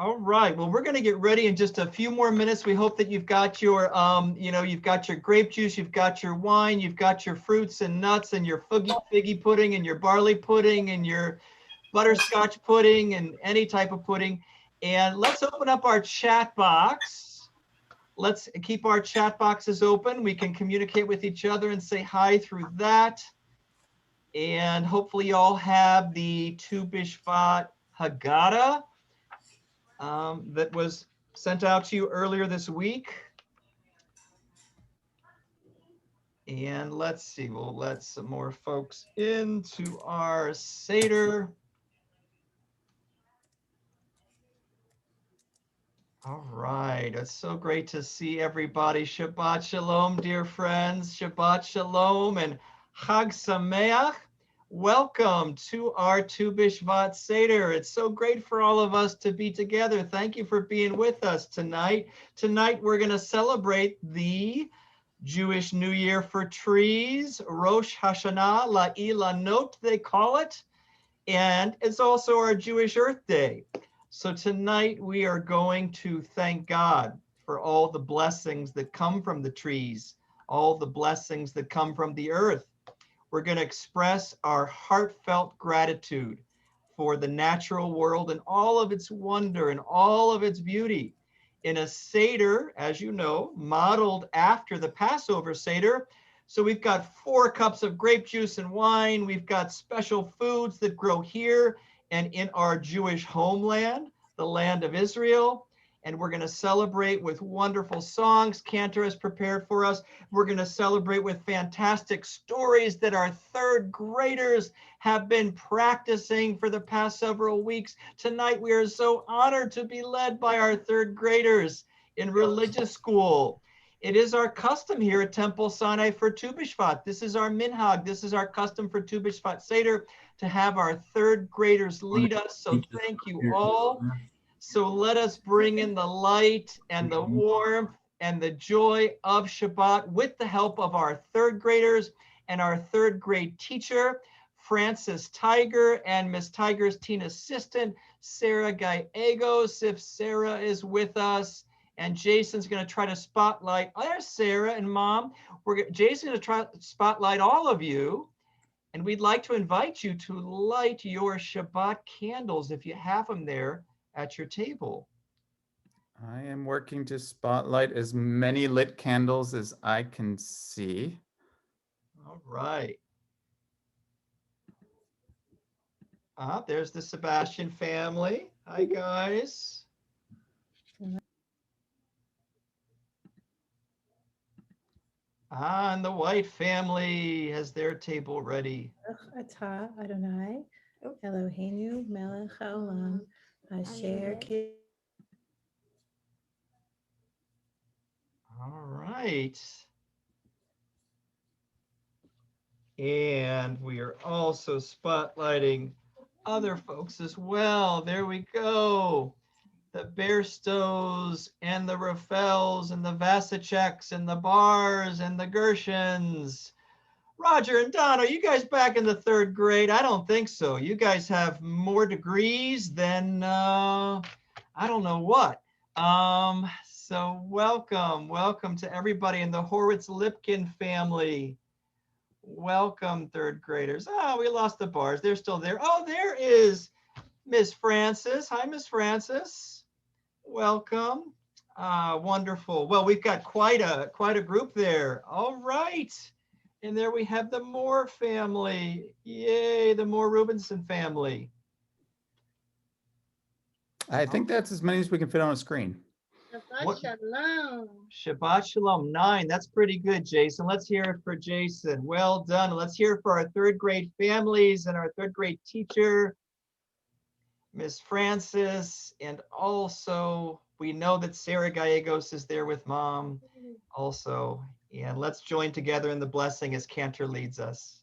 All right. Well, we're going to get ready in just a few more minutes. We hope that you've got your, you've got your grape juice, you've got your wine, you've got your fruits and nuts, and your figgy pudding, and your barley pudding, and your butterscotch pudding, and any type of pudding. And let's open up our chat box. Let's keep our chat boxes open. We can communicate with each other and say hi through that. And hopefully you all have the Tu BiShvat Haggadah that was sent out to you earlier this week. And let's see, we'll let some more folks into our Seder. All right, it's so great to see everybody. Shabbat Shalom, dear friends. Shabbat Shalom and Chag Sameach. Welcome to our Tu BiShvat Seder. It's so great for all of us to be together. Thank you for being with us tonight. Tonight, we're going to celebrate the Jewish New Year for trees, Rosh Hashanah, La'ilanot, they call it. And it's also our Jewish Earth Day. So tonight we are going to thank God for all the blessings that come from the trees, all the blessings that come from the earth. We're going to express our heartfelt gratitude for the natural world and all of its wonder and all of its beauty. In a Seder, as you know, modeled after the Passover Seder. So we've got 4 cups of grape juice and wine. We've got special foods that grow here and in our Jewish homeland, the land of Israel. And we're going to celebrate with wonderful songs Cantor has prepared for us. We're going to celebrate with fantastic stories that our 3rd graders have been practicing for the past several weeks. Tonight, we are so honored to be led by our 3rd graders in religious school. It is our custom here at Temple Sinai for Tu BiShvat. This is our minhag. This is our custom for Tu BiShvat Seder to have our 3rd graders lead us. So thank you all. So let us bring in the light and the warmth and the joy of Shabbat with the help of our 3rd graders and our 3rd grade teacher, Frances Tiger, and Miss Tiger's teen assistant, Sarah Gallegos, if Sarah is with us. And Jason's going to try to spotlight. Oh, there's Sarah and Mom. Jason's going to try to spotlight all of you. And we'd like to invite you to light your Shabbat candles if you have them there at your table. I am working to spotlight as many lit candles as I can see. All right. There's the Sebastian family. Hi, guys. And the White family has their table ready. Ata Adonai Eloheinu melech haolam asher All right. And we are also spotlighting other folks as well. There we go. The Bairstows and the Raffels and the Vasiceks and the Bars and the Gershons. Roger and Don, are you guys back in the 3rd grade? I don't think so. You guys have more degrees than I don't know what. So welcome to everybody in the Horwitz-Lipkin family. Welcome, 3rd graders. Oh, we lost the Bars. They're still there. Oh, there is Miss Frances. Hi, Miss Frances. Welcome. Wonderful. Well, we've got quite a group there. All right. And there we have the Moore family. Yay, the Moore Rubinson family. I think that's as many as we can fit on a screen. Shabbat Shalom. Shabbat Shalom 9. That's pretty good, Jason. Let's hear it for Jason. Well done. Let's hear it for our 3rd grade families and our 3rd grade teacher, Miss Frances. And also, we know that Sarah Gallegos is there with Mom also. And let's join together in the blessing as Cantor leads us.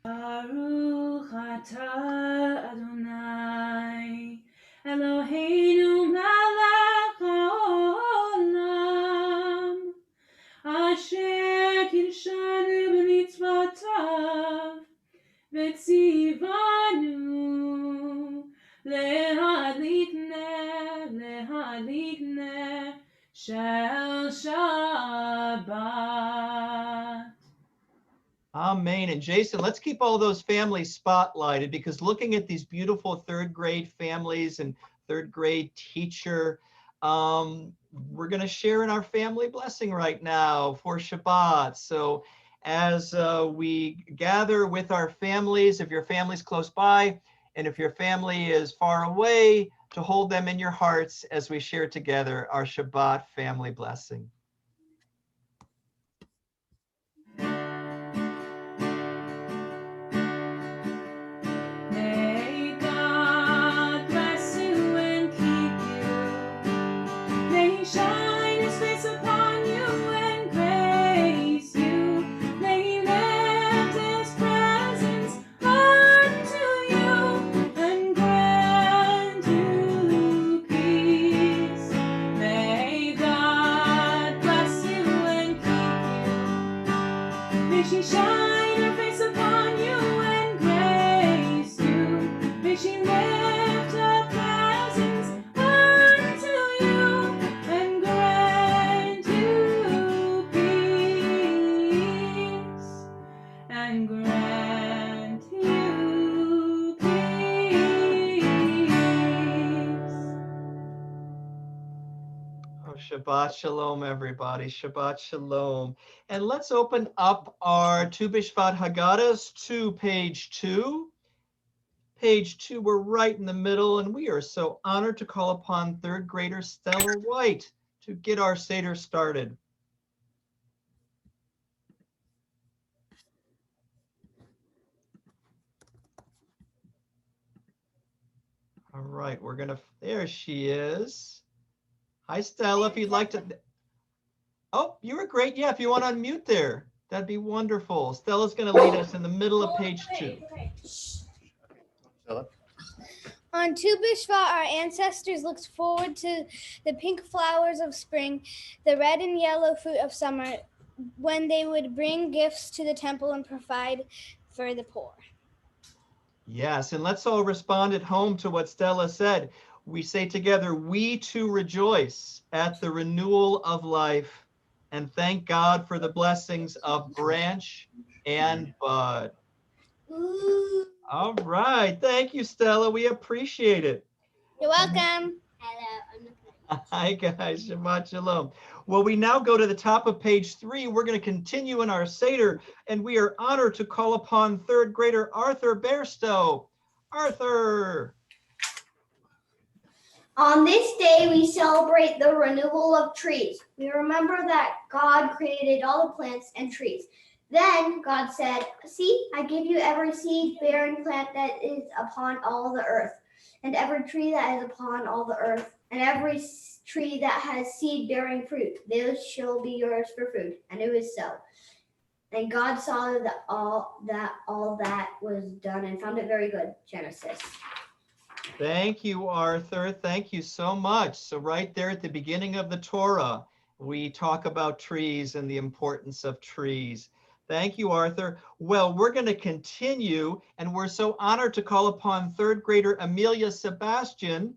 Baruch atah Adonai Eloheinu melech haolam asher kirshanu b'mitzvotav v'tzivanu להדליק נר של שבת. Amen. And Jason, let's keep all those families spotlighted, because looking at these beautiful third grade families and third grade teacher, we're going to share in our family blessing right now for Shabbat. So as we gather with our families, if your family's close by, and if your family is far away, to hold them in your hearts as we share together our Shabbat family blessing. May God bless you and keep you. May He shine His face upon you and grace you. May He lift His presence unto you and grant you peace. May God bless you and keep you. May she shine her face upon you and grace you. May she lift her presence unto you and grant you peace. And grant you peace. Oh, Shabbat Shalom, everybody. Shabbat Shalom. And let's open up our Tu BiShvat Haggadahs to page 2. Page 2, we're right in the middle, and we are so honored to call upon third grader Stella White to get our Seder started. All right, we're gonna, there she is. Hi, Stella, if you'd like to, oh, you were great. Yeah, if you want to unmute there, that'd be wonderful. Stella's gonna lead us in the middle of page 2. Stella? On Tu BiShvat, our ancestors looked forward to the pink flowers of spring, the red and yellow fruit of summer, when they would bring gifts to the temple and provide for the poor. Yes, and let's all respond at home to what Stella said. We say together, we too rejoice at the renewal of life and thank God for the blessings of branch and bud. Ooh. All right, thank you, Stella. We appreciate it. You're welcome. Hello. Hi, guys. Shabbat Shalom. Well, we now go to the top of page 3. We're going to continue in our Seder, and we are honored to call upon third grader Arthur Bairstow. Arthur. On this day, we celebrate the renewal of trees. We remember that God created all the plants and trees. Then God said, "See, I give you every seed-bearing plant that is upon all the earth, and every tree that is upon all the earth, and every tree that has seed-bearing fruit. Those shall be yours for food." And it was so. And God saw that all that was done and found it very good. Genesis. Thank you, Arthur. Thank you so much. So right there at the beginning of the Torah, we talk about trees and the importance of trees. Thank you, Arthur. Well, we're going to continue, and we're so honored to call upon third grader Amelia Sebastian.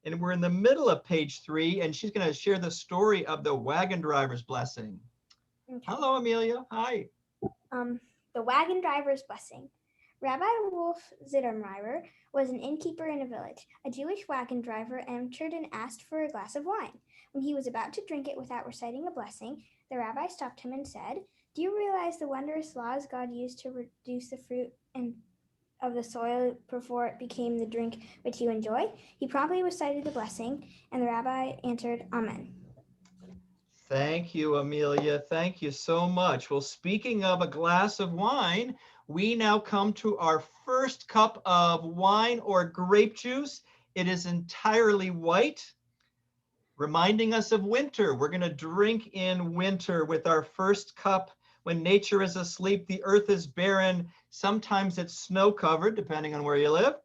And we're in the middle of page 3, and she's going to share the story of the wagon driver's blessing. Okay. Hello, Amelia. Hi. The wagon driver's blessing. Rabbi Wolf Zittermeier was an innkeeper in a village. A Jewish wagon driver entered and asked for a glass of wine. When he was about to drink it without reciting a blessing, the rabbi stopped him and said, "Do you realize the wondrous laws God used to reduce the fruit of the soil before it became the drink which you enjoy?" He promptly recited the blessing, and the rabbi answered, "Amen." Thank you, Amelia. Thank you so much. Well, speaking of a glass of wine, we now come to our first cup of wine or grape juice. It is entirely white, reminding us of winter. We're going to drink in winter with our first cup. When nature is asleep, the earth is barren. Sometimes it's snow covered, depending on where you live,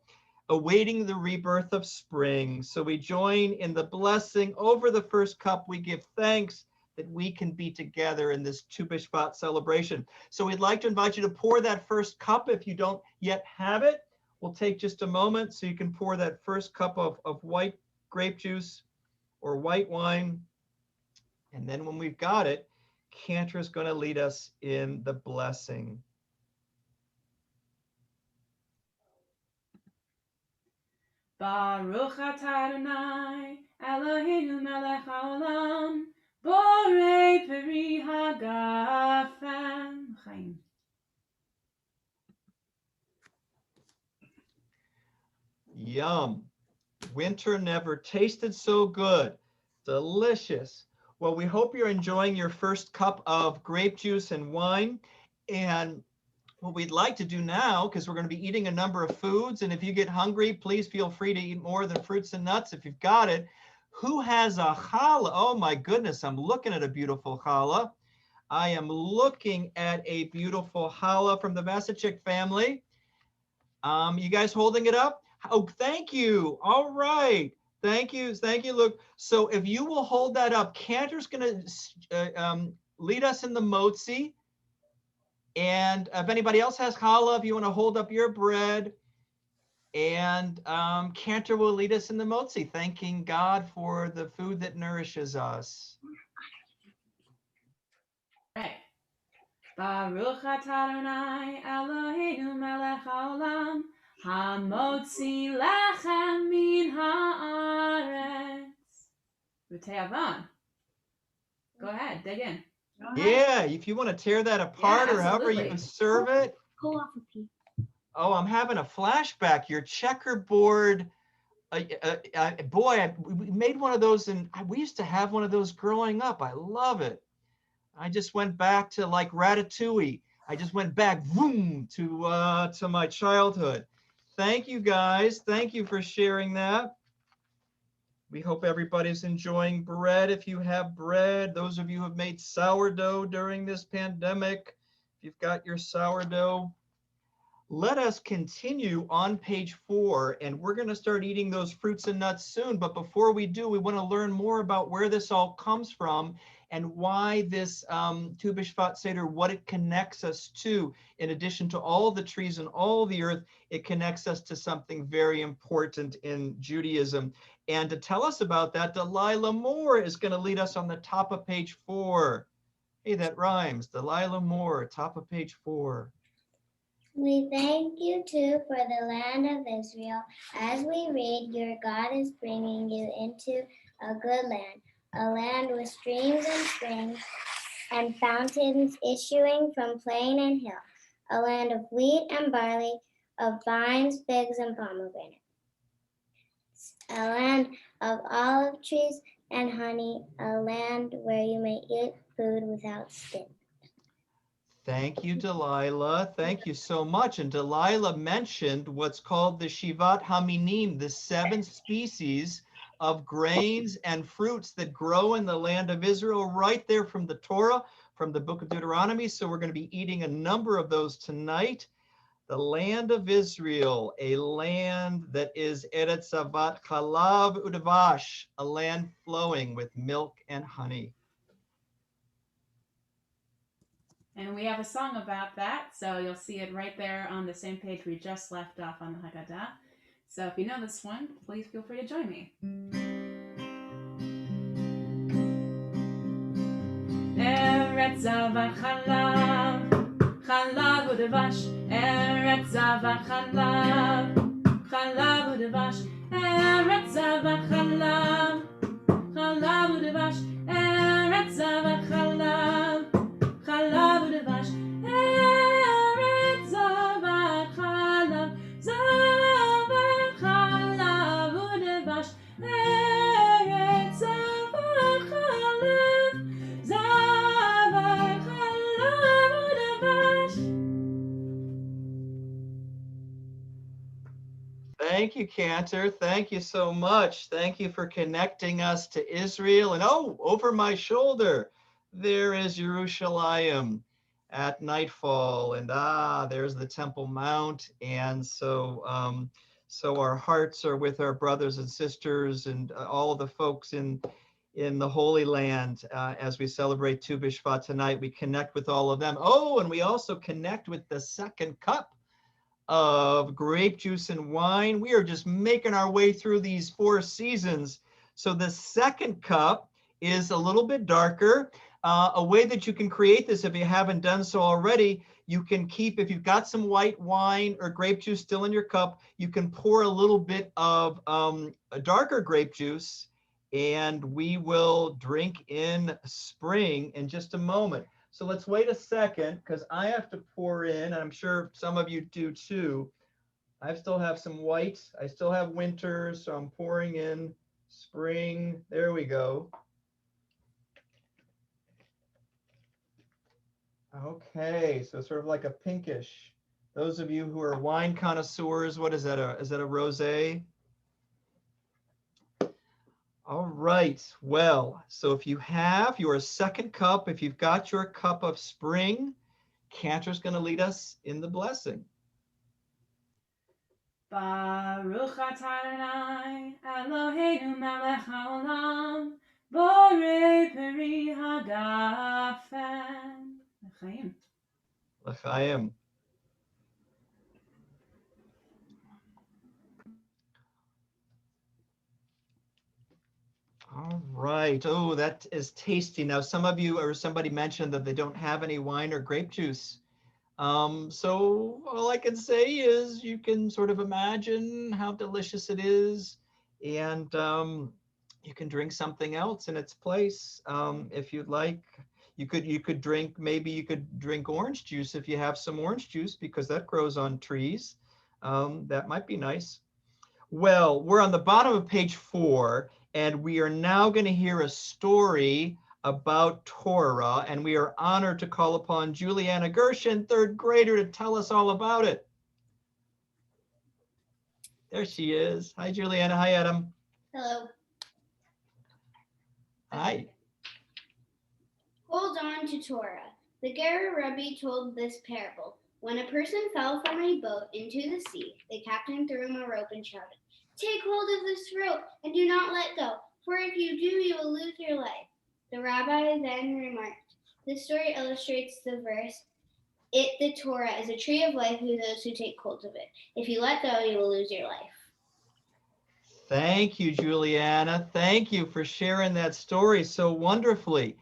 awaiting the rebirth of spring. So we join in the blessing over the first cup. We give thanks that we can be together in this Tu BiShvat celebration. So we'd like to invite you to pour that first cup if you don't yet have it. We'll take just a moment so you can pour that first cup of white grape juice or white wine. And then when we've got it, Cantor is going to lead us in the blessing. Baruch atah Adonai, Eloheinu melech haolam, borei peri hagafen. Chaim. Yum. Winter never tasted so good. Delicious. Well, we hope you're enjoying your first cup of grape juice and wine. And what we'd like to do now, because we're going to be eating a number of foods, and if you get hungry, please feel free to eat more than fruits and nuts if you've got it. Who has a challah? Oh my goodness, I'm looking at a beautiful challah. I am looking at a beautiful challah from the Vasicek family. You guys holding it up? Oh, thank you. All right. Thank you. Thank you, Luke. So if you will hold that up, Cantor's going to lead us in the motzi. And if anybody else has challah, if you want to hold up your bread, and Cantor will lead us in the motzi, thanking God for the food that nourishes us. Right. Baruch atah Adonai, Eloheinu melech haolam, hamotzi lechem min haaretz. V'te'avan. Go ahead, dig in. Yeah, if you want to tear that apart or however you absolutely. serve it. Pull off a piece. Oh, I'm having a flashback. Your checkerboard. Boy, we made one of those, and we used to have one of those growing up. I love it. I just went back to like Ratatouille. I just went back, boom, to my childhood. Thank you, guys. Thank you for sharing that. We hope everybody's enjoying bread. If you have bread, those of you who have made sourdough during this pandemic, if you've got your sourdough, let us continue on page 4, and we're going to start eating those fruits and nuts soon. But before we do, we want to learn more about where this all comes from and why this Tu BiShvat Seder, what it connects us to. In addition to all the trees and all the earth, it connects us to something very important in Judaism. And to tell us about that, Delilah Moore is going to lead us on the top of page 4. Hey, that rhymes. Delilah Moore, top of page 4. We thank you too for the land of Israel. As we read, your God is bringing you into a good land, a land with streams and springs and fountains issuing from plain and hill, a land of wheat and barley, of vines, figs, and pomegranates, a land of olive trees and honey, a land where you may eat food without stint. Thank you, Delilah. Thank you so much. And Delilah mentioned what's called the Shivat Haminim, the 7 species of grains and fruits that grow in the land of Israel, right there from the Torah, from the book of Deuteronomy. So we're going to be eating a number of those tonight. The land of Israel, a land that is Eretz Zavat Chalav Udavash, a land flowing with milk and honey. And we have a song about that, so you'll see it right there on the same page we just left off on the Haggadah. So if you know this one, please feel free to join me. Eretz Zavat Chalav, Chalav Udavash, Eretz Zavat Chalav, Chalav Udavash, Eretz Zavat Chalav, Chalav Udavash, Eretz Zavat Chalav, Chalav Udavash, Eretz Zavat Chalav, Zavat Chalav Udavash, Eretz Zavat Chalav, Zavat Chalav Udavash. Thank you, Cantor. Thank you so much. Thank you for connecting us to Israel. And oh, over my shoulder, there is Jerusalem at nightfall. And there's the Temple Mount. And so, so our hearts are with our brothers and sisters and all the folks in the Holy Land as we celebrate Tu BiShvat tonight. We connect with all of them. Oh, and we also connect with the second cup of grape juice and wine. We are just making our way through these 4 seasons. So the second cup is a little bit darker. A way that you can create this, if you haven't done so already, you can keep, if you've got some white wine or grape juice still in your cup, you can pour a little bit of a darker grape juice, and we will drink in spring in just a moment. So let's wait a second, because I have to pour in, and I'm sure some of you do too. I still have some white, I still have winter, so I'm pouring in spring. There we go. Okay, so sort of like a pinkish. Those of you who are wine connoisseurs, what is that? Is that a rosé? All right, well, so if you have your second cup, if you've got your cup of spring, Cantor's going to lead us in the blessing. Baruch atah Adonai Eloheinu melech haolam borei peri hagafen. L'chaim. L'chaim. All right. Oh, that is tasty. Now, some of you or somebody mentioned that they don't have any wine or grape juice. So all I can say is you can sort of imagine how delicious it is, and you can drink something else in its place if you'd like. You could drink, maybe you could drink orange juice if you have some orange juice, because that grows on trees. That might be nice. Well, we're on the bottom of page 4, and we are now going to hear a story about Torah, and we are honored to call upon Juliana Gershon, 3rd grader, to tell us all about it. There she is. Hi, Juliana. Hi, Adam. Hello. Hi. Hold on to Torah. The Ger Rebbe told this parable. When a person fell from a boat into the sea, the captain threw him a rope and shouted, "Take hold of this rope and do not let go, for if you do, you will lose your life." The rabbi then remarked, "This story illustrates the verse, the Torah is a tree of life to those who take hold of it. If you let go, you will lose your life." Thank you, Juliana. Thank you for sharing that story so wonderfully.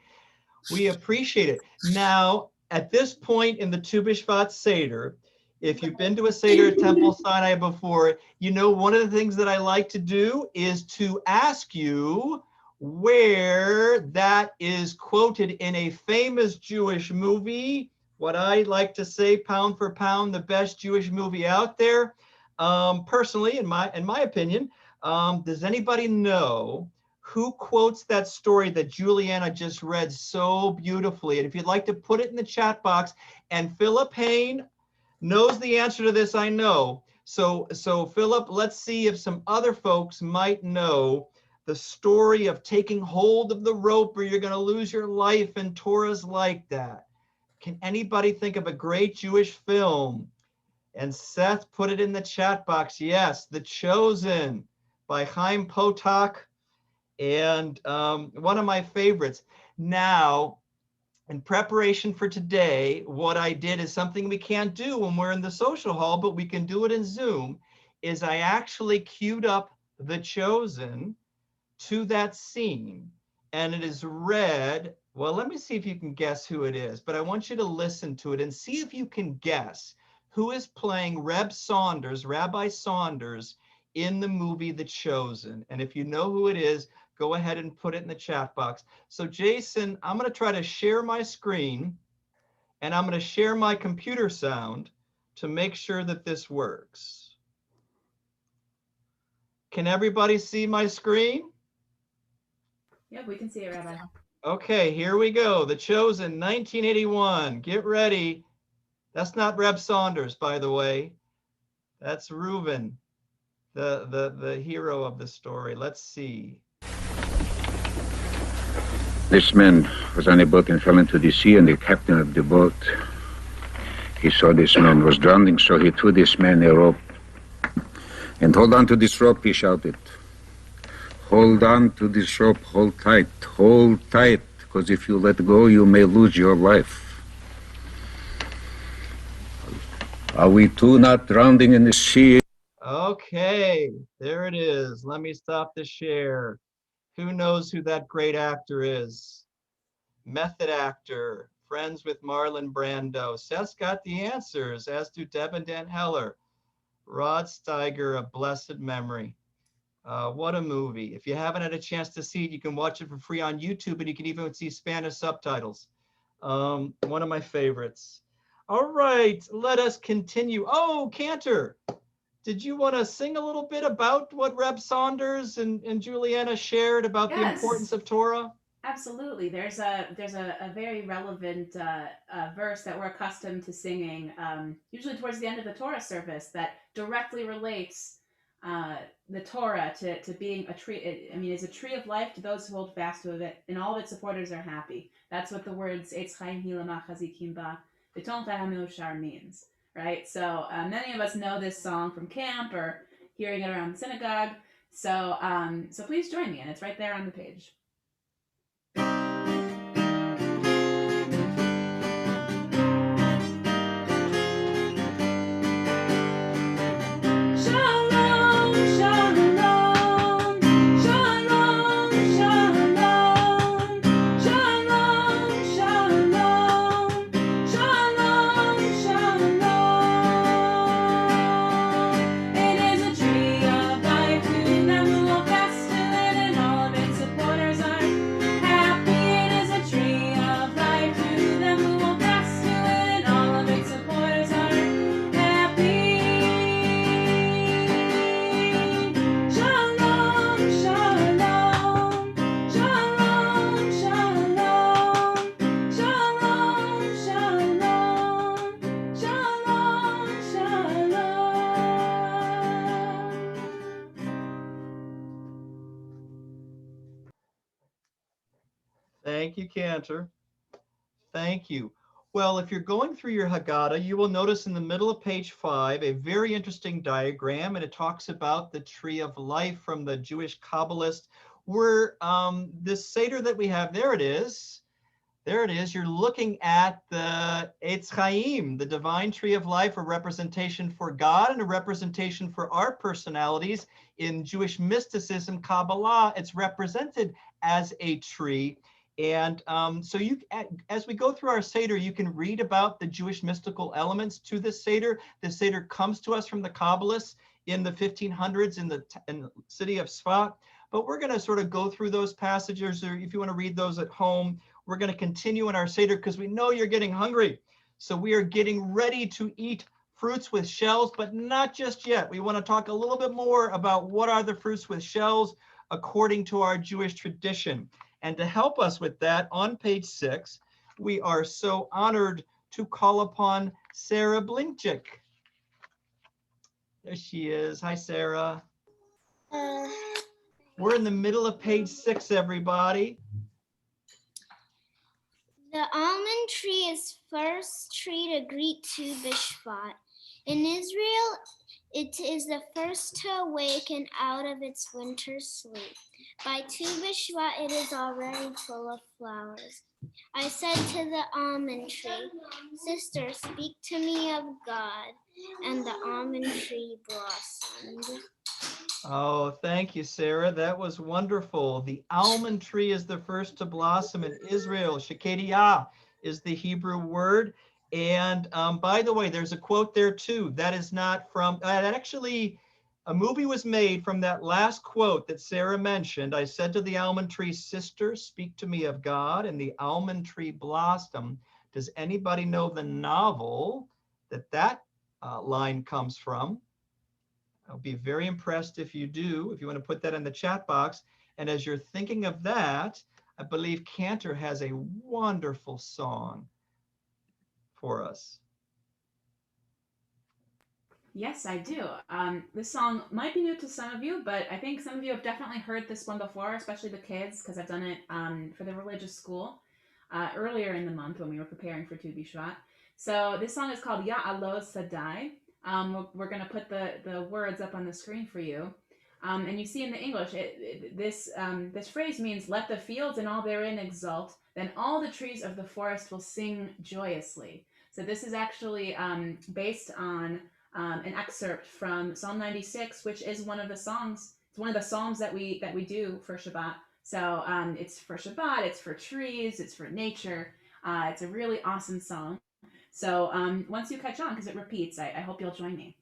We appreciate it. Now, at this point in the Tu BiShvat Seder, if you've been to a Seder at Temple Sinai before, you know one of the things that I like to do is to ask you where that is quoted in a famous Jewish movie. What I like to say, pound for pound, the best Jewish movie out there. Personally, in my opinion, does anybody know who quotes that story that Juliana just read so beautifully? And if you'd like to put it in the chat box, and Philip Hain knows the answer to this, I know. So Philip, let's see if some other folks might know the story of taking hold of the rope or you're going to lose your life, and Torah's like that. Can anybody think of a great Jewish film? And Seth put it in the chat box. Yes, The Chosen by Chaim Potok. And one of my favorites. Now, in preparation for today, what I did is something we can't do when we're in the social hall, but we can do it in Zoom, is I actually queued up The Chosen to that scene. And it is read, well, let me see if you can guess who it is, but I want you to listen to it and see if you can guess who is playing Rabbi Saunders in the movie The Chosen. And if you know who it is, go ahead and put it in the chat box. So Jason, I'm going to try to share my screen, and I'm going to share my computer sound to make sure that this works. Can everybody see my screen? Yep, we can see it, Rabbi. Okay, here we go. The Chosen, 1981. Get ready. That's not Reb Saunders, by the way. That's Reuben, the hero of the story. Let's see. This man was on a boat and fell into the sea, and the captain of the boat, he saw this man was drowning, so he threw this man a rope. And hold on to this rope, he shouted. Hold on to this rope, hold tight, because if you let go, you may lose your life. Are we too not drowning in the sea? Okay, there it is. Let me stop the share. Who knows who that great actor is? Method actor, friends with Marlon Brando. Seth's got the answers, as do Deb and Dan Heller. Rod Steiger, A Blessed Memory. What a movie. If you haven't had a chance to see it, you can watch it for free on YouTube, and you can even see Spanish subtitles. One of my favorites. All right, let us continue. Oh, Cantor, did you want to sing a little bit about what Reb Saunders and Juliana shared about the importance of Torah? Absolutely. There's a very relevant verse that we're accustomed to singing, usually towards the end of the Torah service, that directly relates the Torah to being a tree. I mean, it's a tree of life to those who hold fast to it, and all of its supporters are happy. That's what the words Eitz Chaim Hilama Chazikim Ba V'Ton Chayam Shar means, right? So many of us know this song from camp or hearing it around the synagogue. So so please join me, and it's right there on the page. Shalom, shalom, shalom, shalom, shalom, shalom, shalom, shalom. It is a tree of life to them who hold fast to it, and all of its supporters are happy. It is a tree of life to them who hold fast to it, and all of its supporters are happy. Shalom, shalom, shalom, shalom, shalom, shalom, shalom, shalom. Thank you, Cantor. Thank you. Well, if you're going through your Haggadah, you will notice in the middle of page 5 a very interesting diagram, and it talks about the tree of life from the Jewish Kabbalist. Where this Seder that we have, there it is. There it is. You're looking at the Eitz Chaim, the divine tree of life, a representation for God and a representation for our personalities. In Jewish mysticism, Kabbalah, it's represented as a tree. And so you, as we go through our Seder, you can read about the Jewish mystical elements to this Seder. The Seder comes to us from the Kabbalists in the 1500s in the city of Sfat. But we're going to sort of go through those passages, or if you want to read those at home. We're going to continue in our Seder because we know you're getting hungry. So we are getting ready to eat fruits with shells, but not just yet. We want to talk a little bit more about what are the fruits with shells according to our Jewish tradition. And to help us with that, on page 6, we are so honored to call upon Sarah Blinkchik. There she is. Hi, Sarah. We're in the middle of page 6, everybody. The almond tree is first tree to greet Tu BiShvat. In Israel, it is the first to awaken out of its winter sleep. By Tu BiShvat, it is already full of flowers. I said to the almond tree, Sister, speak to me of God, and the almond tree blossomed. Oh, thank you, Sarah. That was wonderful. The almond tree is the first to blossom in Israel. Shekediah is the Hebrew word. And by the way, there's a quote there too. That is not from, actually, a movie was made from that last quote that Sarah mentioned. I said to the almond tree, Sister, speak to me of God, and the almond tree blossomed. Does anybody know the novel that line comes from? I'll be very impressed if you do, if you want to put that in the chat box. And as you're thinking of that, I believe Cantor has a wonderful song for us. Yes, I do. This song might be new to some of you, but I think some of you have definitely heard this one before, especially the kids, because I've done it for the religious school earlier in the month when we were preparing for Tu BiShvat. So this song is called Ya'alo Sadai. We're going to put the words up on the screen for you. And you see in the English, this phrase means, let the fields and all therein exult, then all the trees of the forest will sing joyously. So this is actually based on an excerpt from Psalm 96, which is one of the songs. It's one of the psalms that we do for Shabbat. So it's for Shabbat, it's for trees, it's for nature. It's a really awesome song. So once you catch on, because it repeats, I hope you'll join me.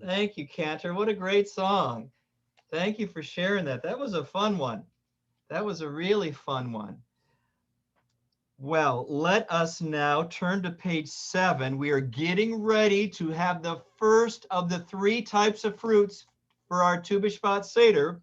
Thank you, Cantor. What a great song. Thank you for sharing that. That was a fun one. That was a really fun one. Well, let us now turn to page 7. We are getting ready to have the first of the 3 types of fruits for our Tu BiShvat Seder.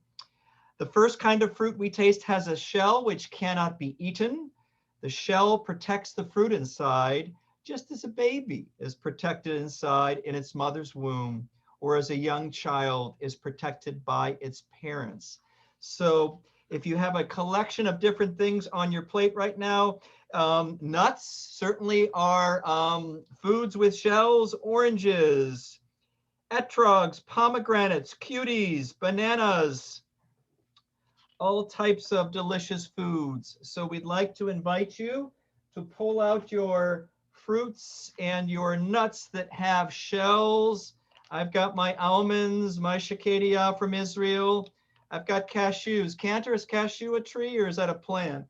The first kind of fruit we taste has a shell which cannot be eaten. The shell protects the fruit inside, just as a baby is protected inside in its mother's womb, or as a young child is protected by its parents. So if you have a collection of different things on your plate right now, nuts certainly are foods with shells, oranges, etrogs, pomegranates, cuties, bananas, all types of delicious foods. So we'd like to invite you to pull out your fruits and your nuts that have shells. I've got my almonds, my shakadia from Israel. I've got cashews. Cantor, is cashew a tree or is that a plant?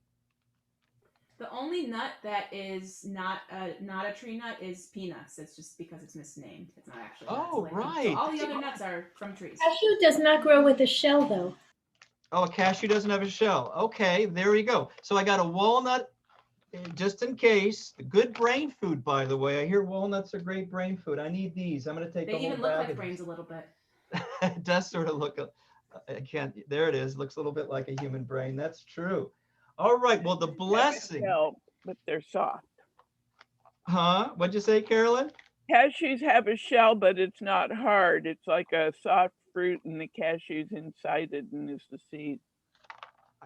The only nut that is not a tree nut is peanuts. It's just because it's misnamed. It's not actually. Oh, right. So all the other nuts are from trees. Cashew does not grow with a shell, though. Oh, a cashew doesn't have a shell. Okay, there we go. So I got a walnut just in case. Good brain food, by the way. I hear walnuts are great brain food. I need these. I'm going to take They a whole even look bag like of brains these. a little bit. It does sort of look, I can't, there it is. Looks a little bit like a human brain. That's true. All right, well, the blessing. Shell, but they're soft. Huh? What'd you say, Carolyn? Cashews have a shell, but it's not hard. It's like a soft fruit, and the cashew's inside it, and is the seed.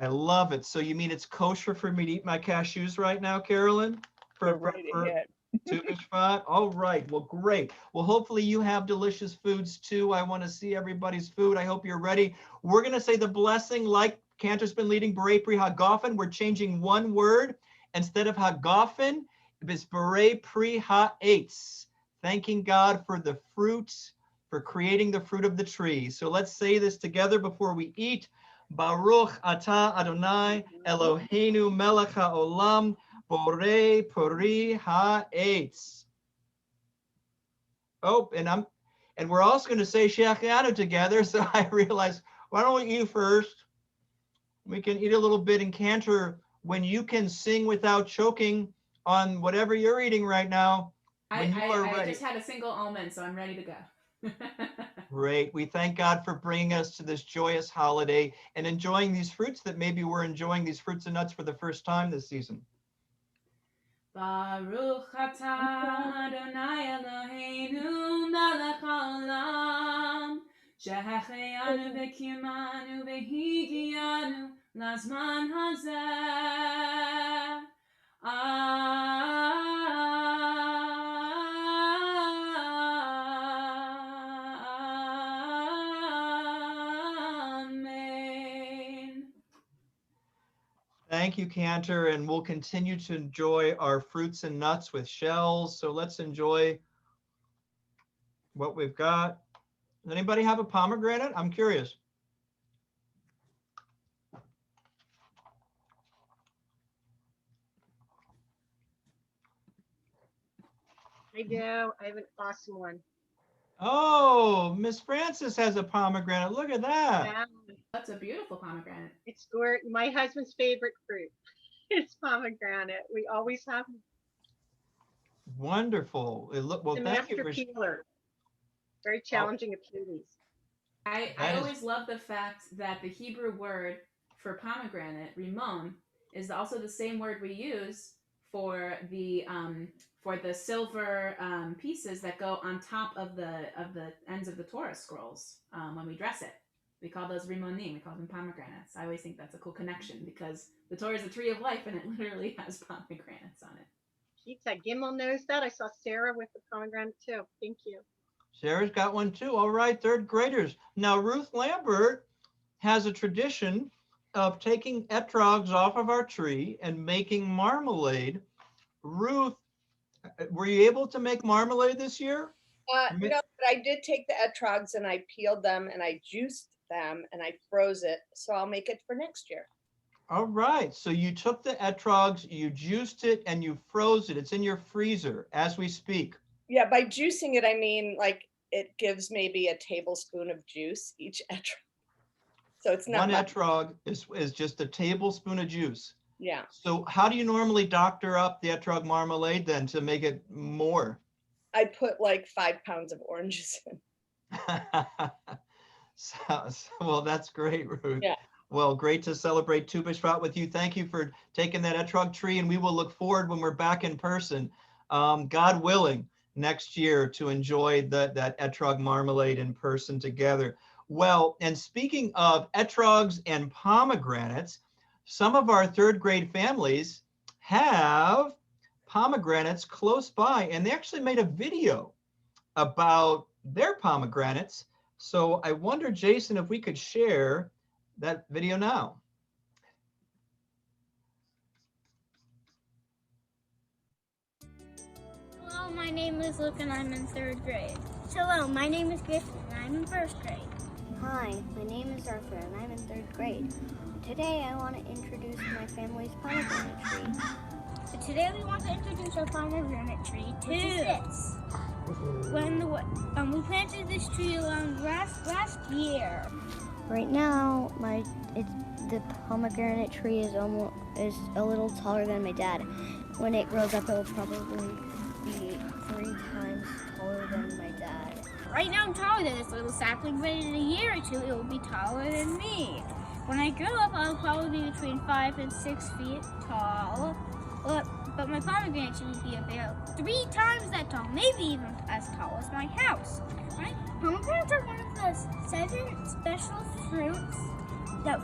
I love it. So you mean it's kosher for me to eat my cashews right now, Carolyn? Go right ahead. Tu BiShvat? All right. Well, great. Well, hopefully you have delicious foods too. I want to see everybody's food. I hope you're ready. We're going to say the blessing like Cantor's been leading Borei Pri HaGofen. We're changing one word. Instead of HaGofen, it's Borei Pri HaEtz. Thanking God for the fruit, for creating the fruit of the tree. So let's say this together before we eat. Baruch atah Adonai Eloheinu melech haolam borei pori ha'etz. Oh, and we're also going to say Shechianu together. So I realized, why don't you first? We can eat a little bit in Cantor when you can sing without choking on whatever you're eating right now. I just had a single almond, so I'm ready to go. Great. We thank God for bringing us to this joyous holiday and enjoying these fruits that maybe we're enjoying these fruits and nuts for the first time this season. Baruch atah Adonai Eloheinu melech haolam, שהחיינו וקיימנו והגיענו לזמן הזה. Amen. Thank you, Cantor, and we'll continue to enjoy our fruits and nuts with shells. So let's enjoy what we've got. Does anybody have a pomegranate? I'm curious. I do. I have an awesome one. Oh, Miss Frances has a pomegranate. Look at that. Yeah, That's a beautiful pomegranate. it's my husband's favorite fruit. It's pomegranate. We always have Wonderful. Well, the thank you master for peeler. Very challenging to peel these. I That is- always love the fact that the Hebrew word for pomegranate, rimon, is also the same word we use for the silver pieces that go on top of the ends of the Torah scrolls when we dress it. We call those rimonim. We call them pomegranates. I always think that's a cool connection because the Torah is a tree of life and it literally has pomegranates on it. Pizza. Gimel knows that. I saw Sarah with the pomegranate too. Thank you. Sarah's got one too. All right, third graders. Now, Ruth Lambert has a tradition of taking etrogs off of our tree and making marmalade. Ruth, were you able to make marmalade this year? No, but I did take the etrogs and I peeled them and I juiced them and I froze it. So I'll make it for next year. All right. So you took the etrogs, you juiced it, and you froze it. It's in your freezer as we speak. Yeah, by juicing it, I mean like it gives maybe a tablespoon of juice each etrog. So it's not One much. etrog is just a tablespoon of juice. Yeah. So how do you normally doctor up the etrog marmalade then to make it more? I put like 5 pounds of oranges in. Well, that's great, Ruth. Yeah. Well, great to celebrate Tu BiShvat with you. Thank you for taking that etrog tree, and we will look forward when we're back in person, God willing, next year to enjoy that etrog marmalade in person together. Well, and speaking of etrogs and pomegranates, some of our third grade families have pomegranates close by, and they actually made a video about their pomegranates. So I wonder, Jason, if we could share that video now. Hello, my name is Luke and I'm in 3rd grade. Hello, my name is Griffin and I'm in 1st grade. Hi, my name is Arthur and I'm in 3rd grade. Today I want to introduce my family's pomegranate tree. So today we want to introduce our pomegranate tree to when we planted this tree around last year. Right now, the pomegranate tree is a little taller than my dad. When it grows up, it will probably be 3 times taller than my dad. Right now I'm taller than this little sapling, but in a year or 2 it will be taller than me. When I grow up, I'll probably be between 5 and 6 feet tall. But my pomegranate tree will be about 3 times that tall, maybe even as tall as my house. Right? Pomegranates are one of the 7 special foods that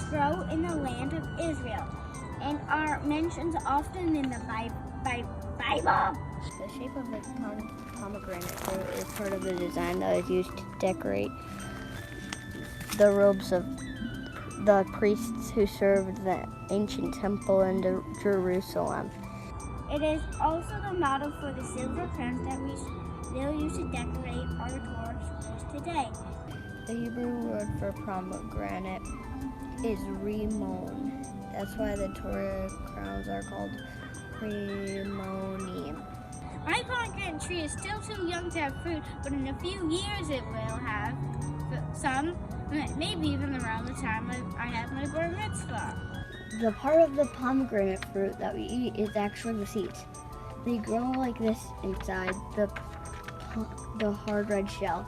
grow in the land of Israel and are mentioned often in the Bible. The shape of the pomegranate fruit is part of the design that is used to decorate the robes of the priests who served the ancient temple in Jerusalem. It is also the model for the silver crowns that we still use to decorate our Torah scrolls today. The Hebrew word for pomegranate is rimon. That's why the Torah crowns are called rimonim. My pomegranate tree is still too young to have fruit, but in a few years it will have some, maybe even around the time I have my bar mitzvah. The part of the pomegranate fruit that we eat is actually the seeds. They grow like this inside the hard red shell.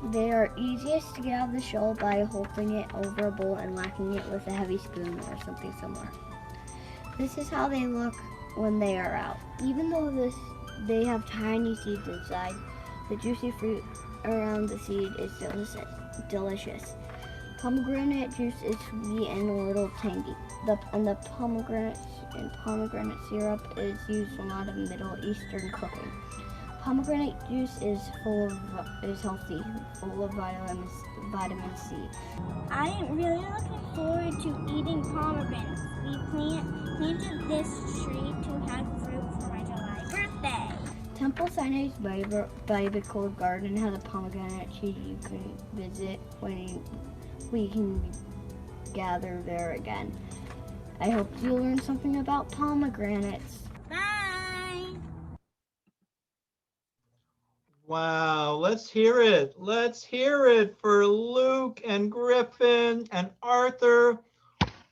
They are easiest to get out of the shell by holding it over a bowl and lacking it with a heavy spoon or something similar. This is how they look when they are out. Even though they have tiny seeds inside, the juicy fruit around the seed is delicious. Pomegranate juice is sweet and a little tangy. The pomegranate syrup is used in a lot of Middle Eastern cooking. Pomegranate juice is healthy, full of vitamin C. I am really looking forward to eating pomegranates. We planted this tree to have fruit for my July birthday. Temple Sinai's Biblical Garden has a pomegranate tree you can visit when we can gather there again. I hope you learned something about pomegranates. Bye! Wow, let's hear it. Let's hear it for Luke and Griffin and Arthur.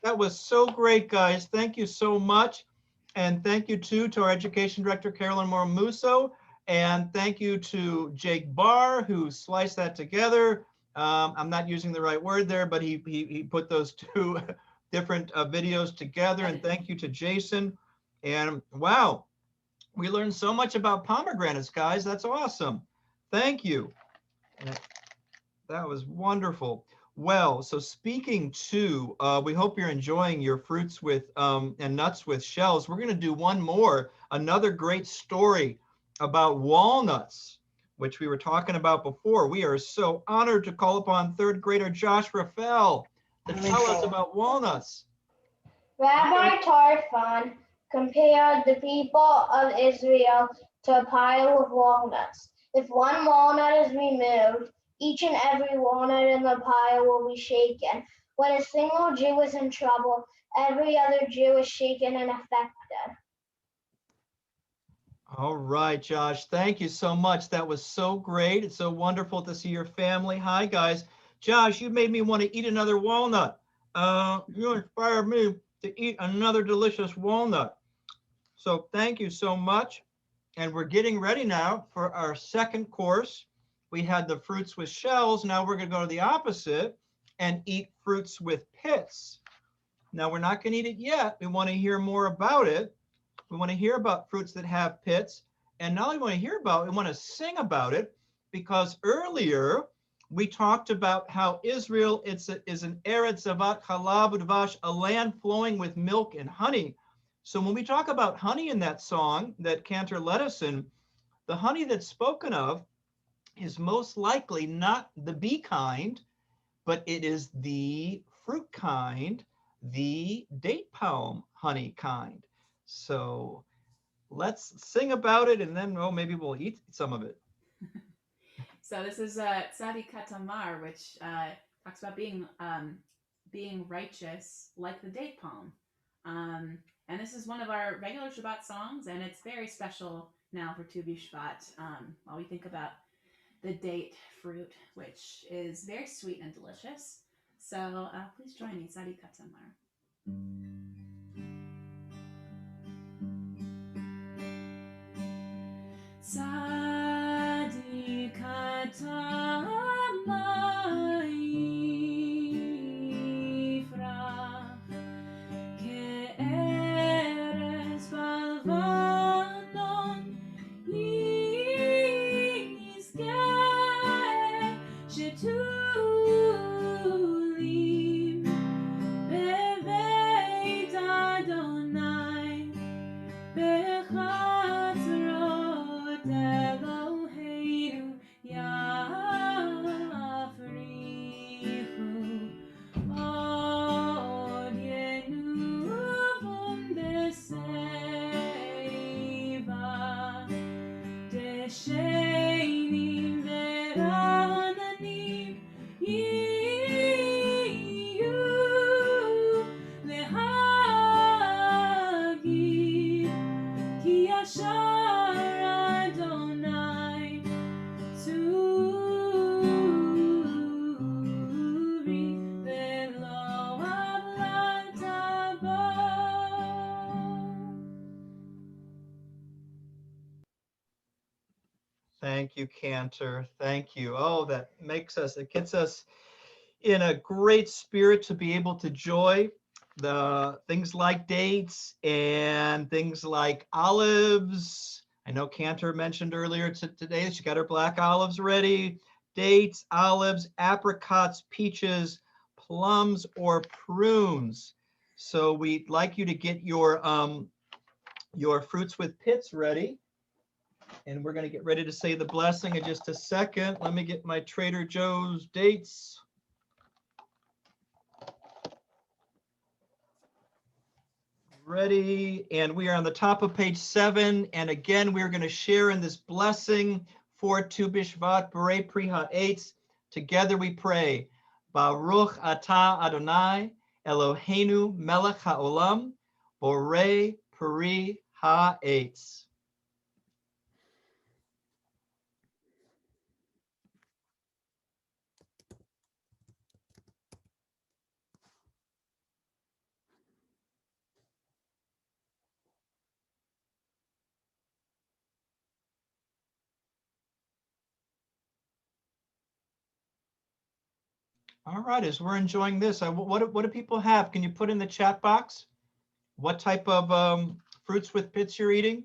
That was so great, guys. Thank you so much. And thank you too to our education director, Carolyn Moramuso. And thank you to Jake Barr, who sliced that together. I'm not using the right word there, but he put those two different videos together. And thank you to Jason. And wow, we learned so much about pomegranates, guys. That's awesome. Thank you. That was wonderful. Well, so speaking to, we hope you're enjoying your fruits with and nuts with shells. We're going to do one more, another great story about walnuts, which we were talking about before. We are so honored to call upon third grader Josh Rafael to tell us about walnuts. Rabbi Tarfon compared the people of Israel to a pile of walnuts. If one walnut is removed, each and every walnut in the pile will be shaken. When a single Jew is in trouble, every other Jew is shaken and affected. All right, Josh, thank you so much. That was so great. It's so wonderful to see your family. Hi, guys. Josh, you made me want to eat another walnut. You inspired me to eat another delicious walnut. So thank you so much. And we're getting ready now for our second course. We had the fruits with shells. Now we're going to go to the opposite and eat fruits with pits. Now we're not going to eat it yet. We want to hear more about it. We want to hear about fruits that have pits. And not only want to hear about it, we want to sing about it, because earlier we talked about how Israel is an Eretz Zavat Chalav Udvash, a land flowing with milk and honey. So when we talk about honey in that song that Cantor led us in, the honey that's spoken of is most likely not the bee kind, but it is the fruit kind, the date palm honey kind. So let's sing about it, and then maybe we'll eat some of it. So this is Tzadi Katamar, which talks about being righteous like the date palm. And this is one of our regular Shabbat songs, and it's very special now for Tu BiShvat while we think about the date fruit, which is very sweet and delicious. So please join me, Tzadi Katamar. Tzadi Katamar yifrach ke'eres balvanon yizkeh shetulim beveit Adonai bechatzrot Eloheinu yafrichu od yenuvon beseva deshenim verananim yiyu lehagid ki yashar Adonai tzuri velo avlata bo. Thank you, Cantor. Thank you. Oh, that makes us, it gets us in a great spirit to be able to the things like dates and things like olives. I know Cantor mentioned earlier today she got her black olives ready. Dates, olives, apricots, peaches, plums, or prunes. So we'd like you to get your fruits with pits ready. And we're going to get ready to say the blessing in just a second. Let me get my Trader Joe's dates. Ready, and we are on the top of page 7. And again, we're going to share in this blessing for Tu BiShvat B'rei Pri Ha'etz. Together we pray, Baruch Atah Adonai Eloheinu Melech HaOlam Borei Pri Ha'etz. All right, as we're enjoying this, what do people have? Can you put in the chat box what type of fruits with pits you're eating?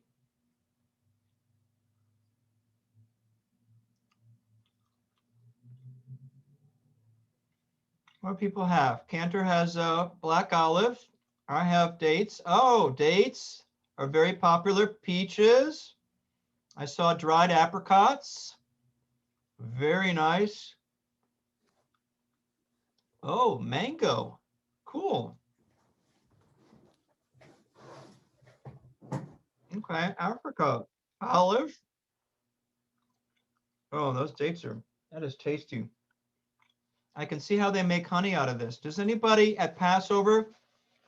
What do people have? Cantor has black olive. I have dates. Oh, dates are very popular. Peaches. I saw dried apricots. Very nice. Oh, mango. Cool. Okay, apricot. Olive. Oh, those dates that is tasty. I can see how they make honey out of this. Does anybody at Passover,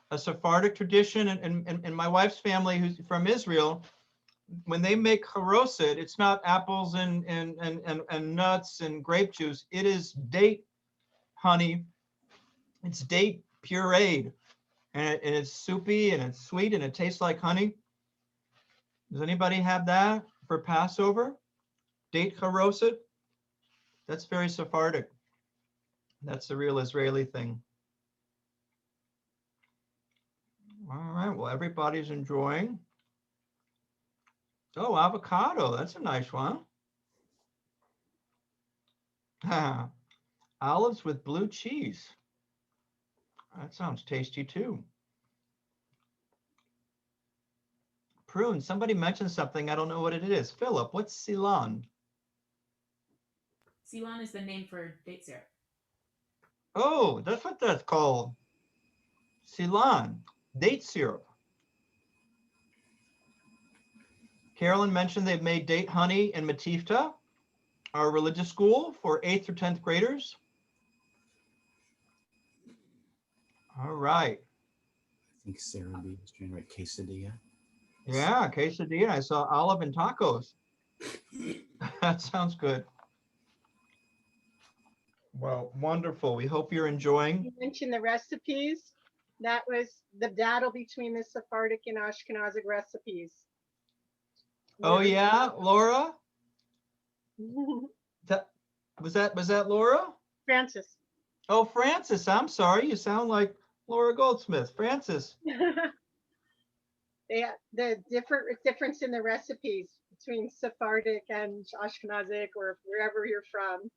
a Sephardic tradition, and my wife's family who's from Israel, when they make charoset, it's not apples and nuts and grape juice. It is date honey. It's date pureed, and it's soupy and it's sweet and it tastes like honey. Does anybody have that for Passover? Date charoset? That's very Sephardic. That's the real Israeli thing. All right, well, everybody's enjoying. Oh, avocado, that's a nice one. Olives with blue cheese. That sounds tasty too. Prune, somebody mentioned something, I don't know what it is. Philip, what's Ceylon? Ceylon is the name for date syrup. Oh, that's what that's called. Ceylon, date syrup. Carolyn mentioned they've made date honey in Matifta, our religious school for 8th through 10th graders. All right. I think Sarah B was trying to write quesadilla. Yeah, quesadilla. I saw olive and tacos. That sounds good. Well, wonderful. We hope you're enjoying. You mentioned the recipes. That was the battle between the Sephardic and Ashkenazic recipes. Oh yeah, Laura? Was that Laura? Francis. Oh, Francis, I'm sorry. You sound like Laura Goldsmith. Francis. Yeah, the difference in the recipes between Sephardic and Ashkenazic, or wherever you're from.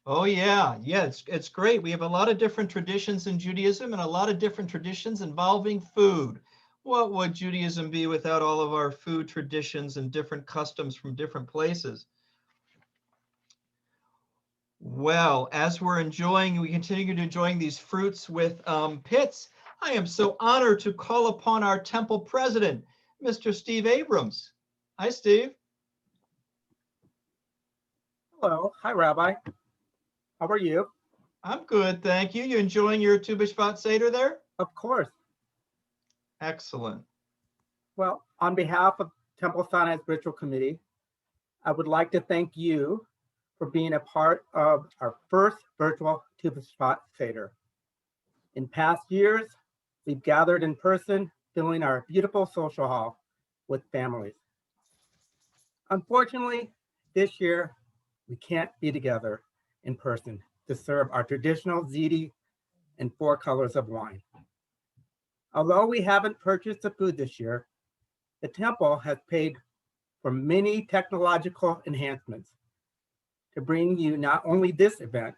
Oh yeah, it's great. We have a lot of different traditions in Judaism and a lot of different traditions involving food. What would Judaism be without all of our food traditions and different customs from different places? Well, as we continue to enjoying these fruits with pits, I am so honored to call upon our temple president, Mr. Steve Abrams. Hi, Steve. Hello. Hi, Rabbi. How are you? I'm good, thank you. You enjoying your Tu BiShvat Seder there? Of course. Excellent. Well, on behalf of Temple Sinai Spiritual Committee, I would like to thank you for being a part of our first virtual Tu BiShvat Seder. In past years, we've gathered in person, filling our beautiful social hall with families. Unfortunately, this year, we can't be together in person to serve our traditional ziti and 4 colors of wine. Although we haven't purchased the food this year, the temple has paid for many technological enhancements to bring you not only this event,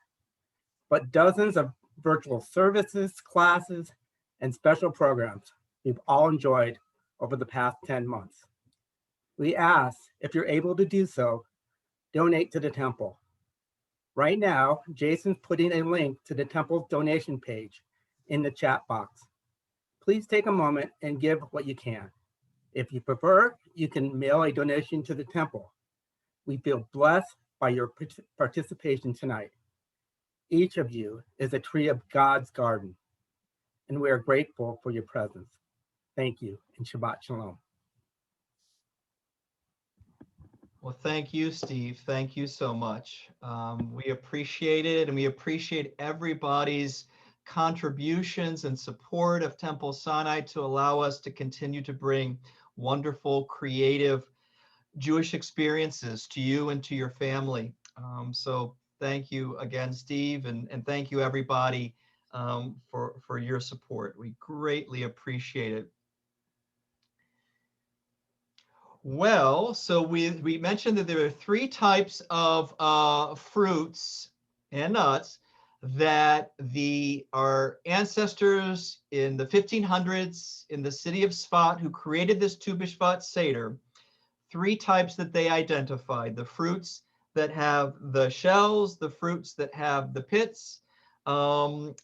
but dozens of virtual services, classes, and special programs we've all enjoyed over the past 10 months. We ask, if you're able to do so, donate to the temple. Right now, Jason's putting a link to the temple's donation page in the chat box. Please take a moment and give what you can. If you prefer, you can mail a donation to the temple. We feel blessed by your participation tonight. Each of you is a tree of God's garden, and we are grateful for your presence. Thank you, and Shabbat Shalom. Well, thank you, Steve. Thank you so much. We appreciate it, and we appreciate everybody's contributions and support of Temple Sinai to allow us to continue to bring wonderful, creative Jewish experiences to you and to your family. So thank you again, Steve, and thank you everybody for your support. We greatly appreciate it. Well, so we mentioned that there are 3 types of fruits and nuts that our ancestors in the 1500s in the city of Sfat who created this Tu BiShvat Seder, 3 types that they identified: the fruits that have the shells, the fruits that have the pits, and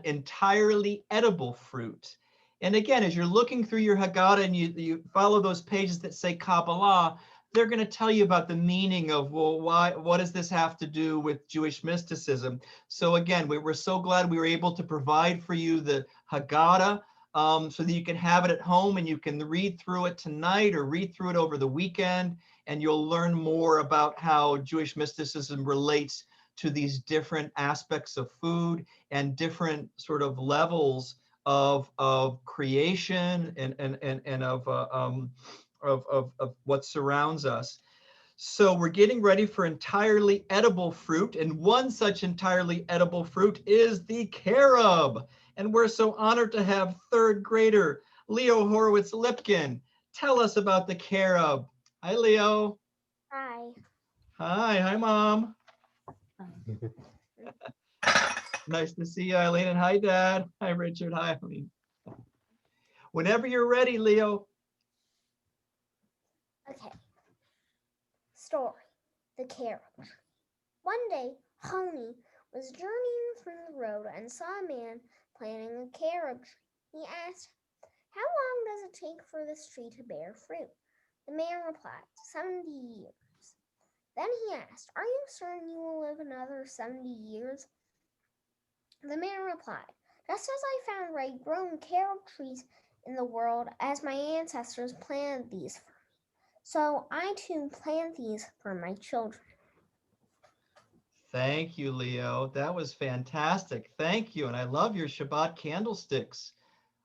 entirely edible fruit. And again, as you're looking through your Haggadah and you follow those pages that say Kabbalah, they're going to tell you about the meaning of, well, what does this have to do with Jewish mysticism? So again, we're so glad we were able to provide for you the Haggadah so that you can have it at home and you can read through it tonight or read through it over the weekend, and you'll learn more about how Jewish mysticism relates to these different aspects of food and different sort of levels of creation and of what surrounds us. So we're getting ready for entirely edible fruit, and one such entirely edible fruit is the carob. And we're so honored to have 3rd grader Leo Horowitz-Lipkin tell us about the carob. Hi, Leo. Hi. Hi, Mom. Nice to see you, Eileen. And hi, Dad. Hi, Richard. Hi, Eileen. Whenever you're ready, Leo. Okay. Story: The Carob Tree. One day, Honi was journeying through the road and saw a man planting a carob tree. He asked, "How long does it take for this tree to bear fruit?" The man replied, 70 years. Then he asked, "Are you certain you will live another 70 years?" The man replied, "Just as I found right grown carob trees in the world as my ancestors planted these for me, so I too plant these for my children." Thank you, Leo. That was fantastic. Thank you. And I love your Shabbat candlesticks.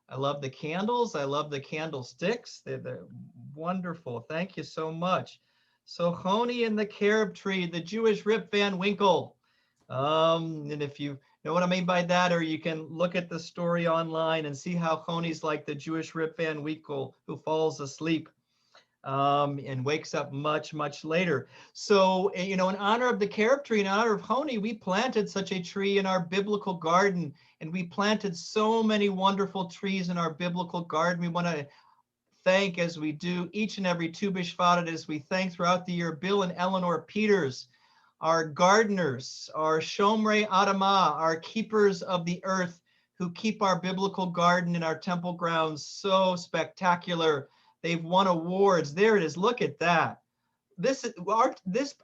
I love the candles. I love the candlesticks. They're wonderful. Thank you so much. So Honi and the carob tree, the Jewish Rip Van Winkle. And if you know what I mean by that, or you can look at the story online and see how Honi's like the Jewish Rip Van Winkle who falls asleep and wakes up much, much later. So, in honor of the carob tree, in honor of Honi, we planted such a tree in our biblical garden, and we planted so many wonderful trees in our biblical garden. We want to thank, as we do each and every Tu BiShvat, as we thank throughout the year, Bill and Eleanor Peters, our gardeners, our Shomrei Adamah, our keepers of the earth, who keep our biblical garden and our temple grounds so spectacular. They've won awards. There it is. Look at that.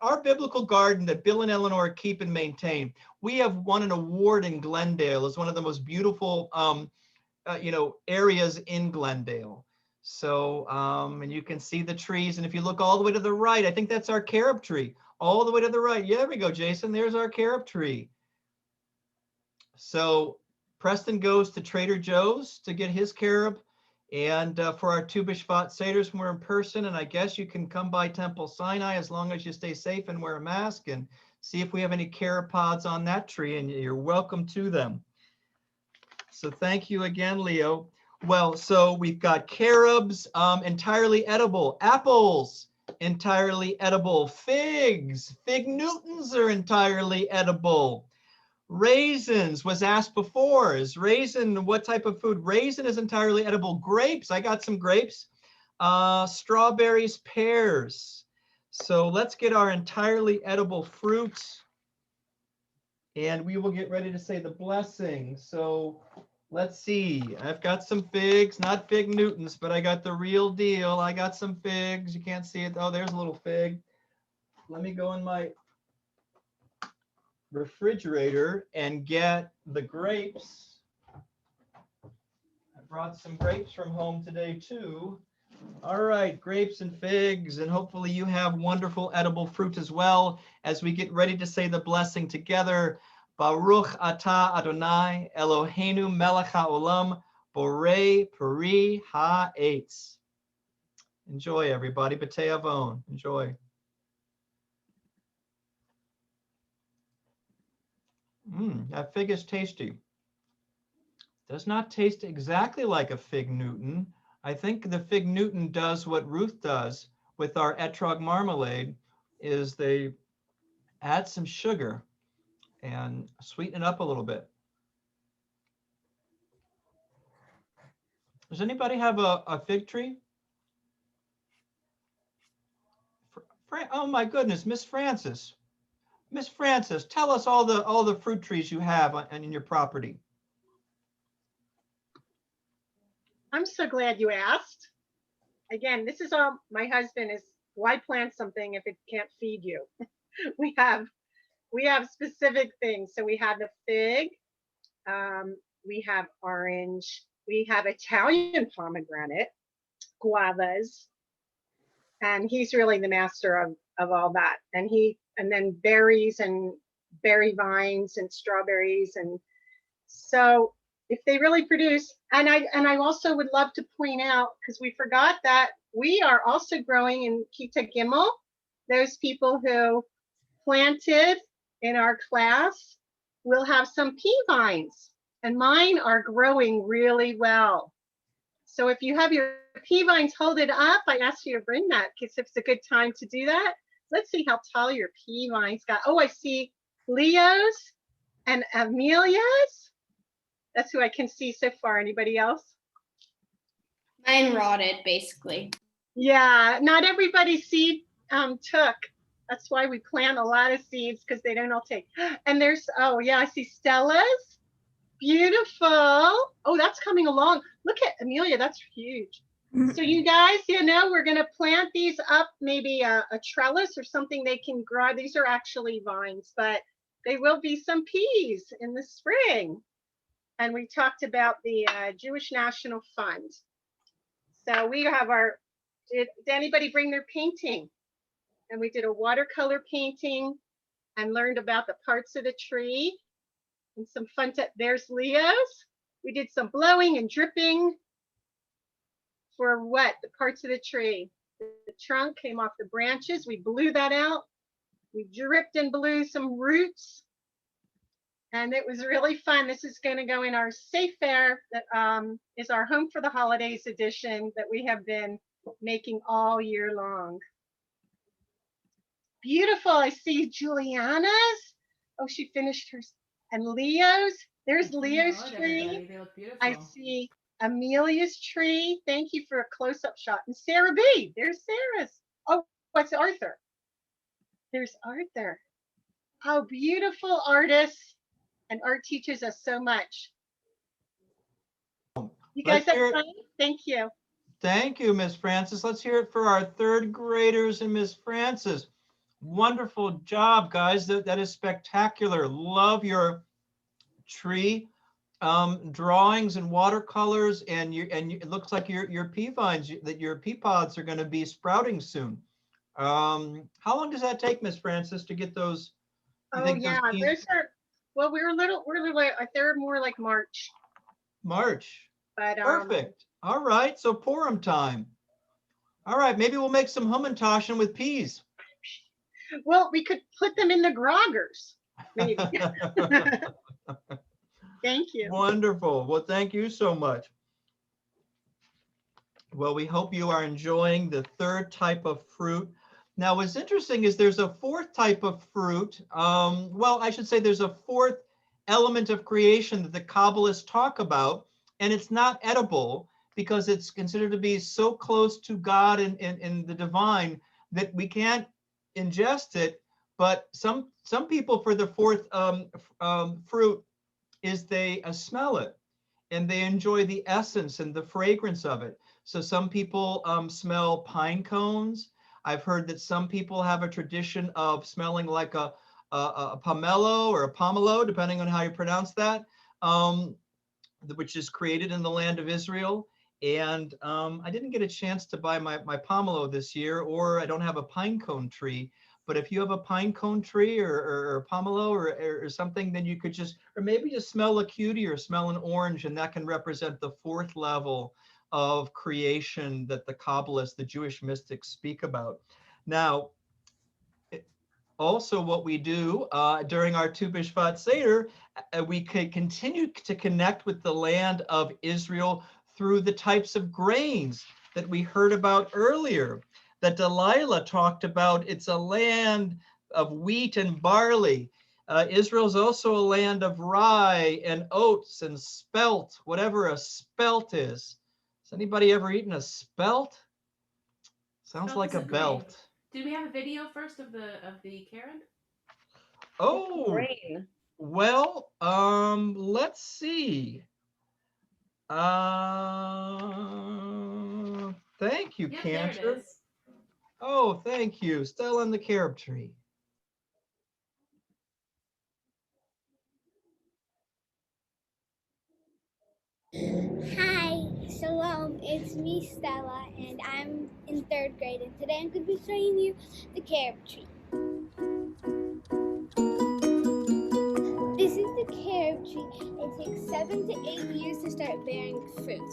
Our biblical garden that Bill and Eleanor keep and maintain. We have won an award in Glendale as one of the most beautiful, areas in Glendale. So, and you can see the trees. And if you look all the way to the right, I think that's our carob tree. All the way to the right. Yeah, there we go, Jason. There's our carob tree. So Preston goes to Trader Joe's to get his carob. And for our Tu BiShvat Seders, we're in person, and I guess you can come by Temple Sinai as long as you stay safe and wear a mask and see if we have any carob pods on that tree, and you're welcome to them. So thank you again, Leo. Well, so we've got carobs, entirely edible. Apples, entirely edible. Figs, fig Newtons are entirely edible. Raisins was asked before. Is raisin, what type of food? Raisin is entirely edible. Grapes, I got some grapes. Strawberries, pears. So let's get our entirely edible fruits. And we will get ready to say the blessing. So let's see. I've got some figs, not fig Newtons, but I got the real deal. I got some figs. You can't see it. Oh, there's a little fig. Let me go in my refrigerator and get the grapes. I brought some grapes from home today too. All right, grapes and figs, and hopefully you have wonderful edible fruit as well as we get ready to say the blessing together. Baruch atah Adonai Eloheinu melech haolam borei peri ha'etz. Enjoy, everybody. B'tei avon. Enjoy. That fig is tasty. Does not taste exactly like a fig Newton. I think the fig Newton does what Ruth does with our etrog marmalade, is they add some sugar and sweeten it up a little bit. Does anybody have a fig tree? Oh my goodness, Miss Frances. Miss Frances, tell us all the fruit trees you have in your property. I'm so glad you asked. Again, this is all my husband is, why plant something if it can't feed you? we have specific things. So we have the fig, we have orange, we have Italian pomegranate, guavas, and he's really the master of all that. And then berries and berry vines and strawberries. And so if they really produce, and I also would love to point out, because we forgot that we are also growing in Kita Gimel, those people who planted in our class will have some pea vines, and mine are growing really well. So if you have your pea vines, hold it up. I asked you to bring that because it's a good time to do that. Let's see how tall your pea vines got. Oh, I see Leo's and Amelia's. That's who I can see so far. Anybody else? Mine rotted, basically. Yeah, not everybody's seed took. That's why we plant a lot of seeds, because they don't all take. And there's, oh yeah, I see Stella's. Beautiful. Oh, that's coming along. Look at Amelia, that's huge. So you guys, we're gonna plant these up, maybe a trellis or something they can grow. These are actually vines, but they will be some peas in the spring. And we talked about the Jewish National Fund. So we have did anybody bring their painting? And we did a watercolor painting and learned about the parts of the tree and some fun. There's Leo's. We did some blowing and dripping for what? The parts of the tree. The trunk came off the branches. We blew that out. We dripped and blew some roots. And it was really fun. This is going to go in our Safe Fair that is our Home for the Holidays edition that we have been making all year long. Beautiful. I see Juliana's. Oh, she finished hers. And Leo's. There's Leo's tree. They look beautiful. I see Amelia's tree. Thank you for a close-up shot. And Sarah B. There's Sarah's. Oh, what's Arthur? There's Arthur. Oh, beautiful artists. And art teaches us so much. You guys have fun? Thank you. Thank you, Miss Frances. Let's hear it for our third graders and Miss Frances. Wonderful job, guys. That is spectacular. Love your tree drawings and watercolors, and it looks like your pea vines, that your pea pods are going to be sprouting soon. How long does that take, Miss Frances, to get those? Oh yeah, those are. Well, we're they're more like March. March. But perfect. All right, so Purim time. All right, maybe we'll make some hummintashen with peas. Well, we could put them in the groggers, maybe. Thank you. Wonderful. Well, thank you so much. Well, we hope you are enjoying the third type of fruit. Now, what's interesting is there's a fourth type of fruit. Well, I should say there's a fourth element of creation that the Kabbalists talk about, and it's not edible because it's considered to be so close to God and the divine that we can't ingest it. But some people, for the fourth fruit, is they smell it and they enjoy the essence and the fragrance of it. So some people smell pine cones. I've heard that some people have a tradition of smelling like a pomelo or a pomelo, depending on how you pronounce that, which is created in the land of Israel. And I didn't get a chance to buy my pomelo this year, or I don't have a pine cone tree. But if you have a pine cone tree or pomelo or something, then you could just, or maybe just smell a cutie or smell an orange, and that can represent the fourth level of creation that the Kabbalists, the Jewish mystics, speak about. Now, also what we do during our Tu BiShvat Seder, we could continue to connect with the land of Israel through the types of grains that we heard about earlier, that Delilah talked about. It's a land of wheat and barley. Israel's also a land of rye and oats and spelt, whatever a spelt is. Has anybody ever eaten a spelt? Sounds Spelt like is a a grain. belt. Did we have a video first of the carob? Oh, Grain. well, let's see. Thank you, Yep, there it Cantor. is. Oh, thank you. Still on the carob tree. Hi, Shalom. It's me, Stella, and I'm in 3rd grade. And today I'm going to be showing you the carob tree. This is the carob tree. It takes 7 to 8 years to start bearing fruit.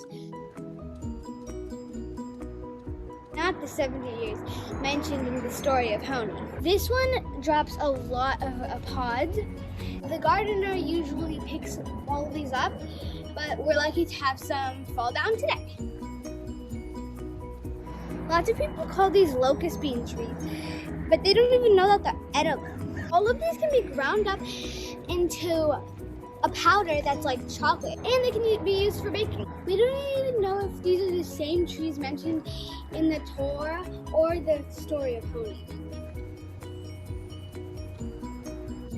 Not the 70 years mentioned in the story of Honi. This one drops a lot of pods. The gardener usually picks all of these up, but we're lucky to have some fall down today. Lots of people call these locust bean trees, but they don't even know that they're edible. All of these can be ground up into a powder that's like chocolate, and they can be used for baking. We don't even know if these are the same trees mentioned in the Torah or the story of Honi.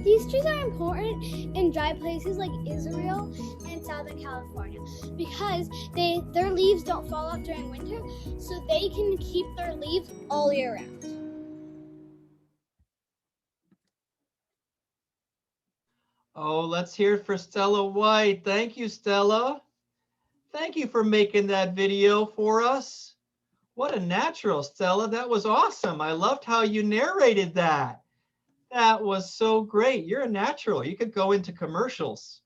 These trees are important in dry places like Israel and Southern California because their leaves don't fall off during winter, so they can keep their leaves all year round. Oh, let's hear it for Stella White. Thank you, Stella. Thank you for making that video for us. What a natural, Stella. That was awesome. I loved how you narrated that. That was so great. You're a natural. You could go into commercials.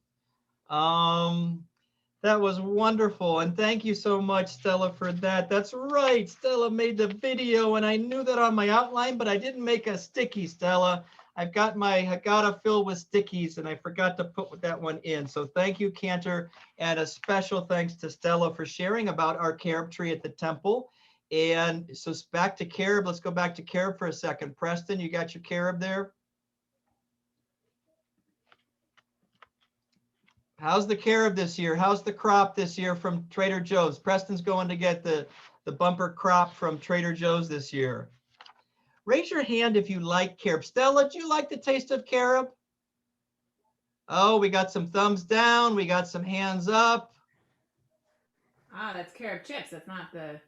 That was wonderful. And thank you so much, Stella, for that. That's right. Stella made the video, and I knew that on my outline, but I didn't make a sticky, Stella. I've got my Haggadah filled with stickies, and I forgot to put that one in. So thank you, Cantor, and a special thanks to Stella for sharing about our carob tree at the temple. And so back to carob. Let's go back to carob for a second. Preston, you got your carob there? How's the carob this year? How's the crop this year from Trader Joe's? Preston's going to get the bumper crop from Trader Joe's this year. Raise your hand if you like carob. Stella, do you like the taste of carob? Oh, we got some thumbs down. We got some hands up. Ah, that's carob chips. That's not the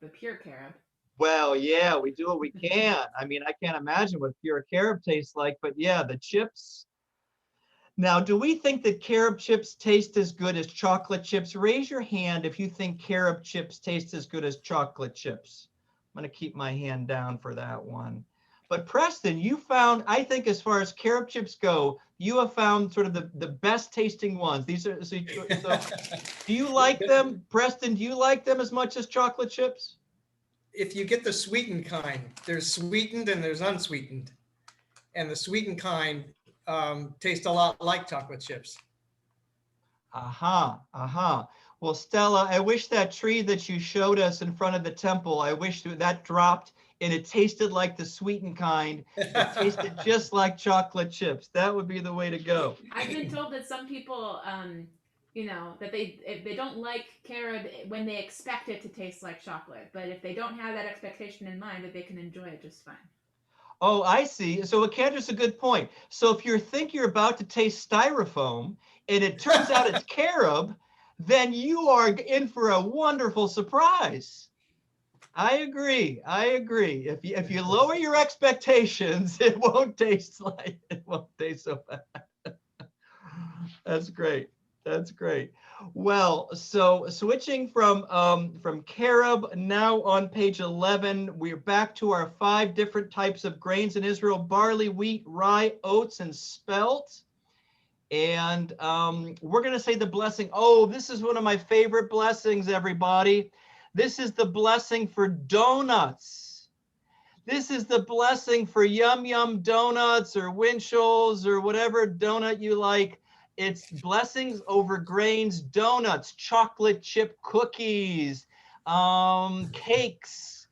pure carob. Well, yeah, we do what we can. I mean, I can't imagine what pure carob tastes like, but yeah, the chips. Now, do we think that carob chips taste as good as chocolate chips? Raise your hand if you think carob chips taste as good as chocolate chips. I'm going to keep my hand down for that one. But Preston, you found, I think as far as carob chips go, you have found sort of the best tasting ones. These are, so do you like them? Preston, do you like them as much as chocolate chips? If you get the sweetened kind, there's sweetened and there's unsweetened. And the sweetened kind taste a lot like chocolate chips. Aha, aha. Well, Stella, I wish that tree that you showed us in front of the temple, I wish that dropped and it tasted like the sweetened kind. It tasted just like chocolate chips. That would be the way to go. I've been told that some people, that if they don't like carob when they expect it to taste like chocolate, but if they don't have that expectation in mind, that they can enjoy it just fine. Oh, I see. So Candace, a good point. So if you think you're about to taste styrofoam and it turns out it's carob, then you are in for a wonderful surprise. I agree. I agree. If you lower your expectations, it won't taste so bad. That's great. That's great. Well, so switching from carob, now on page 11, we're back to our 5 different types of grains in Israel: barley, wheat, rye, oats, and spelt. And we're going to say the blessing. Oh, this is one of my favorite blessings, everybody. This is the blessing for donuts. This is the blessing for yum yum donuts or Winchells or whatever donut you like. It's blessings over grains, donuts, chocolate chip cookies, cakes,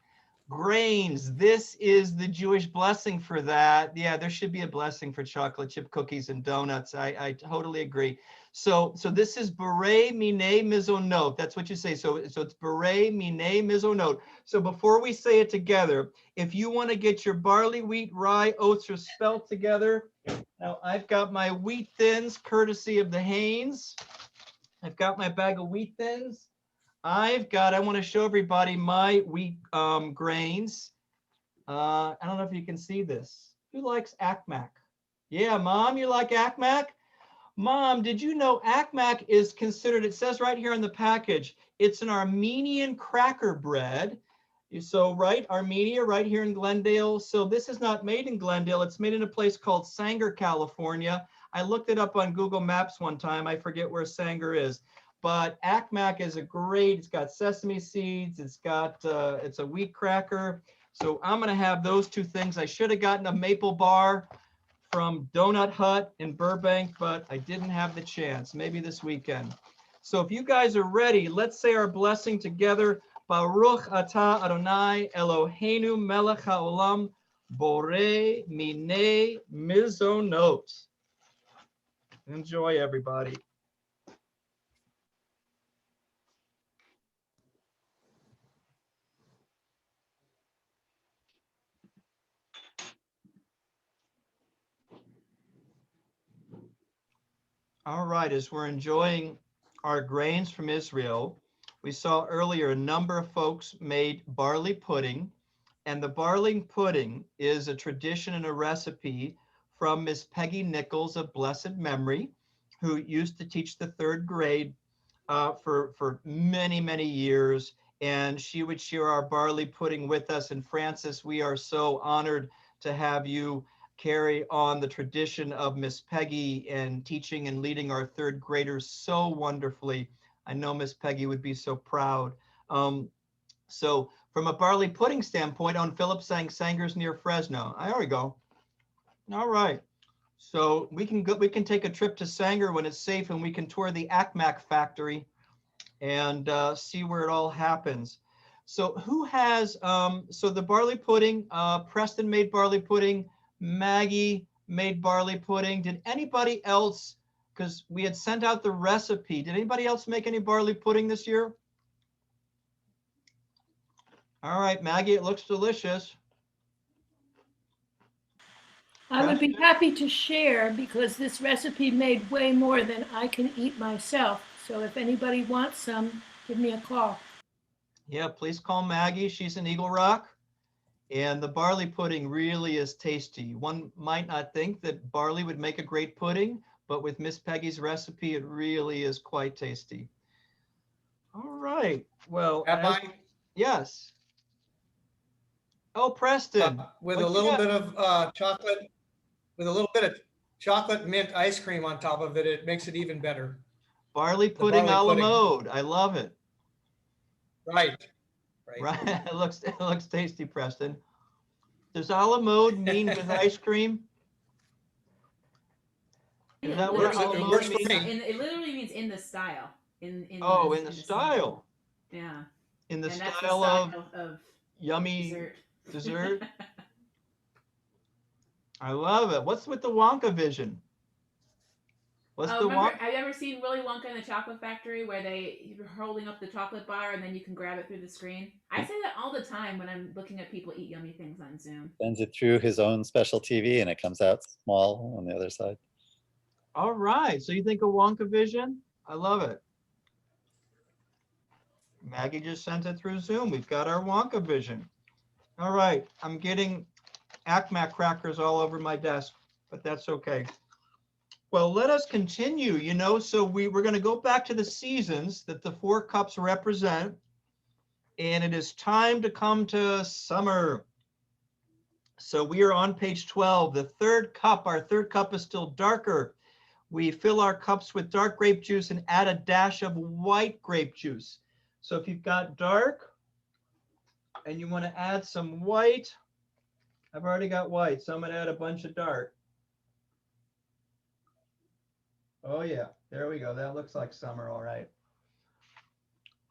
grains. This is the Jewish blessing for that. Yeah, there should be a blessing for chocolate chip cookies and donuts. I totally agree. So this is B'rei Minei Mizonot. That's what you say. So it's B'rei Minei Mizonot. So before we say it together, if you want to get your barley, wheat, rye, oats, or spelt together, now I've got my wheat thins, courtesy of the Haynes. I've got my bag of wheat thins. I want to show everybody my wheat grains. I don't know if you can see this. Who likes Akmak? Yeah, Mom, you like Akmak? Mom, did you know Akmak is considered, it says right here on the package, it's an Armenian cracker bread. So right, Armenia, right here in Glendale. So this is not made in Glendale. It's made in a place called Sanger, California. I looked it up on Google Maps one time. I forget where Sanger is. But Akmak is it's got sesame seeds. It's a wheat cracker. So I'm going to have those 2 things. I should have gotten a maple bar from Donut Hut in Burbank, but I didn't have the chance. Maybe this weekend. So if you guys are ready, let's say our blessing together. Baruch atah Adonai Eloheinu melech haolam borei minei mizonot. Enjoy, everybody. All right, as we're enjoying our grains from Israel, we saw earlier a number of folks made barley pudding, and the barley pudding is a tradition and a recipe from Miss Peggy Nichols of blessed memory, who used to teach the 3rd grade for many, many years, and she would share our barley pudding with us. And Francis, we are so honored to have you carry on the tradition of Miss Peggy and teaching and leading our 3rd graders so wonderfully. I know Miss Peggy would be so proud. So from a barley pudding standpoint, on Philip saying Sanger's near Fresno. There we go. All right. So we can take a trip to Sanger when it's safe, and we can tour the Akmak factory and see where it all happens. So who has, so the barley pudding, Preston made barley pudding, Maggie made barley pudding. Did anybody else, because we had sent out the recipe, did anybody else make any barley pudding this year? All right, Maggie, it looks delicious. I would be happy to share because this recipe made way more than I can eat myself. So if anybody wants some, give me a call. Yeah, please call Maggie. She's in Eagle Rock. And the barley pudding really is tasty. One might not think that barley would make a great pudding, but with Miss Peggy's recipe, it really is quite tasty. All right. Well, yes. Oh, Preston. With a little bit of chocolate, with a little bit of chocolate mint ice cream on top of it, it makes it even better. Barley pudding a la mode. I love it. Right. It looks tasty, Preston. Does a la mode mean with ice cream? Is that It what literally It works for means me. it literally means in the style. In Oh, in the scene. style. Yeah. In the And that's style the of style of yummy dessert. dessert. I love it. What's with the Wonka vision? What's the remember, Wonka? have you ever seen Willy Wonka and the Chocolate Factory where you're holding up the chocolate bar and then you can grab it through the screen? I say that all the time when I'm looking at people eat yummy things on Zoom. Sends it through his own special TV and it comes out small on the other side. All right. So you think of Wonka vision? I love it. Maggie just sent it through Zoom. We've got our Wonka vision. All right. I'm getting ACMAC crackers all over my desk, but that's okay. Well, let us continue, so we're going to go back to the seasons that the 4 cups represent. And it is time to come to summer. So we are on page 12. The 3rd cup, our 3rd cup is still darker. We fill our cups with dark grape juice and add a dash of white grape juice. So if you've got dark and you want to add some white, I've already got white, so I'm going to add a bunch of dark. Oh yeah, there we go. That looks like summer, all right.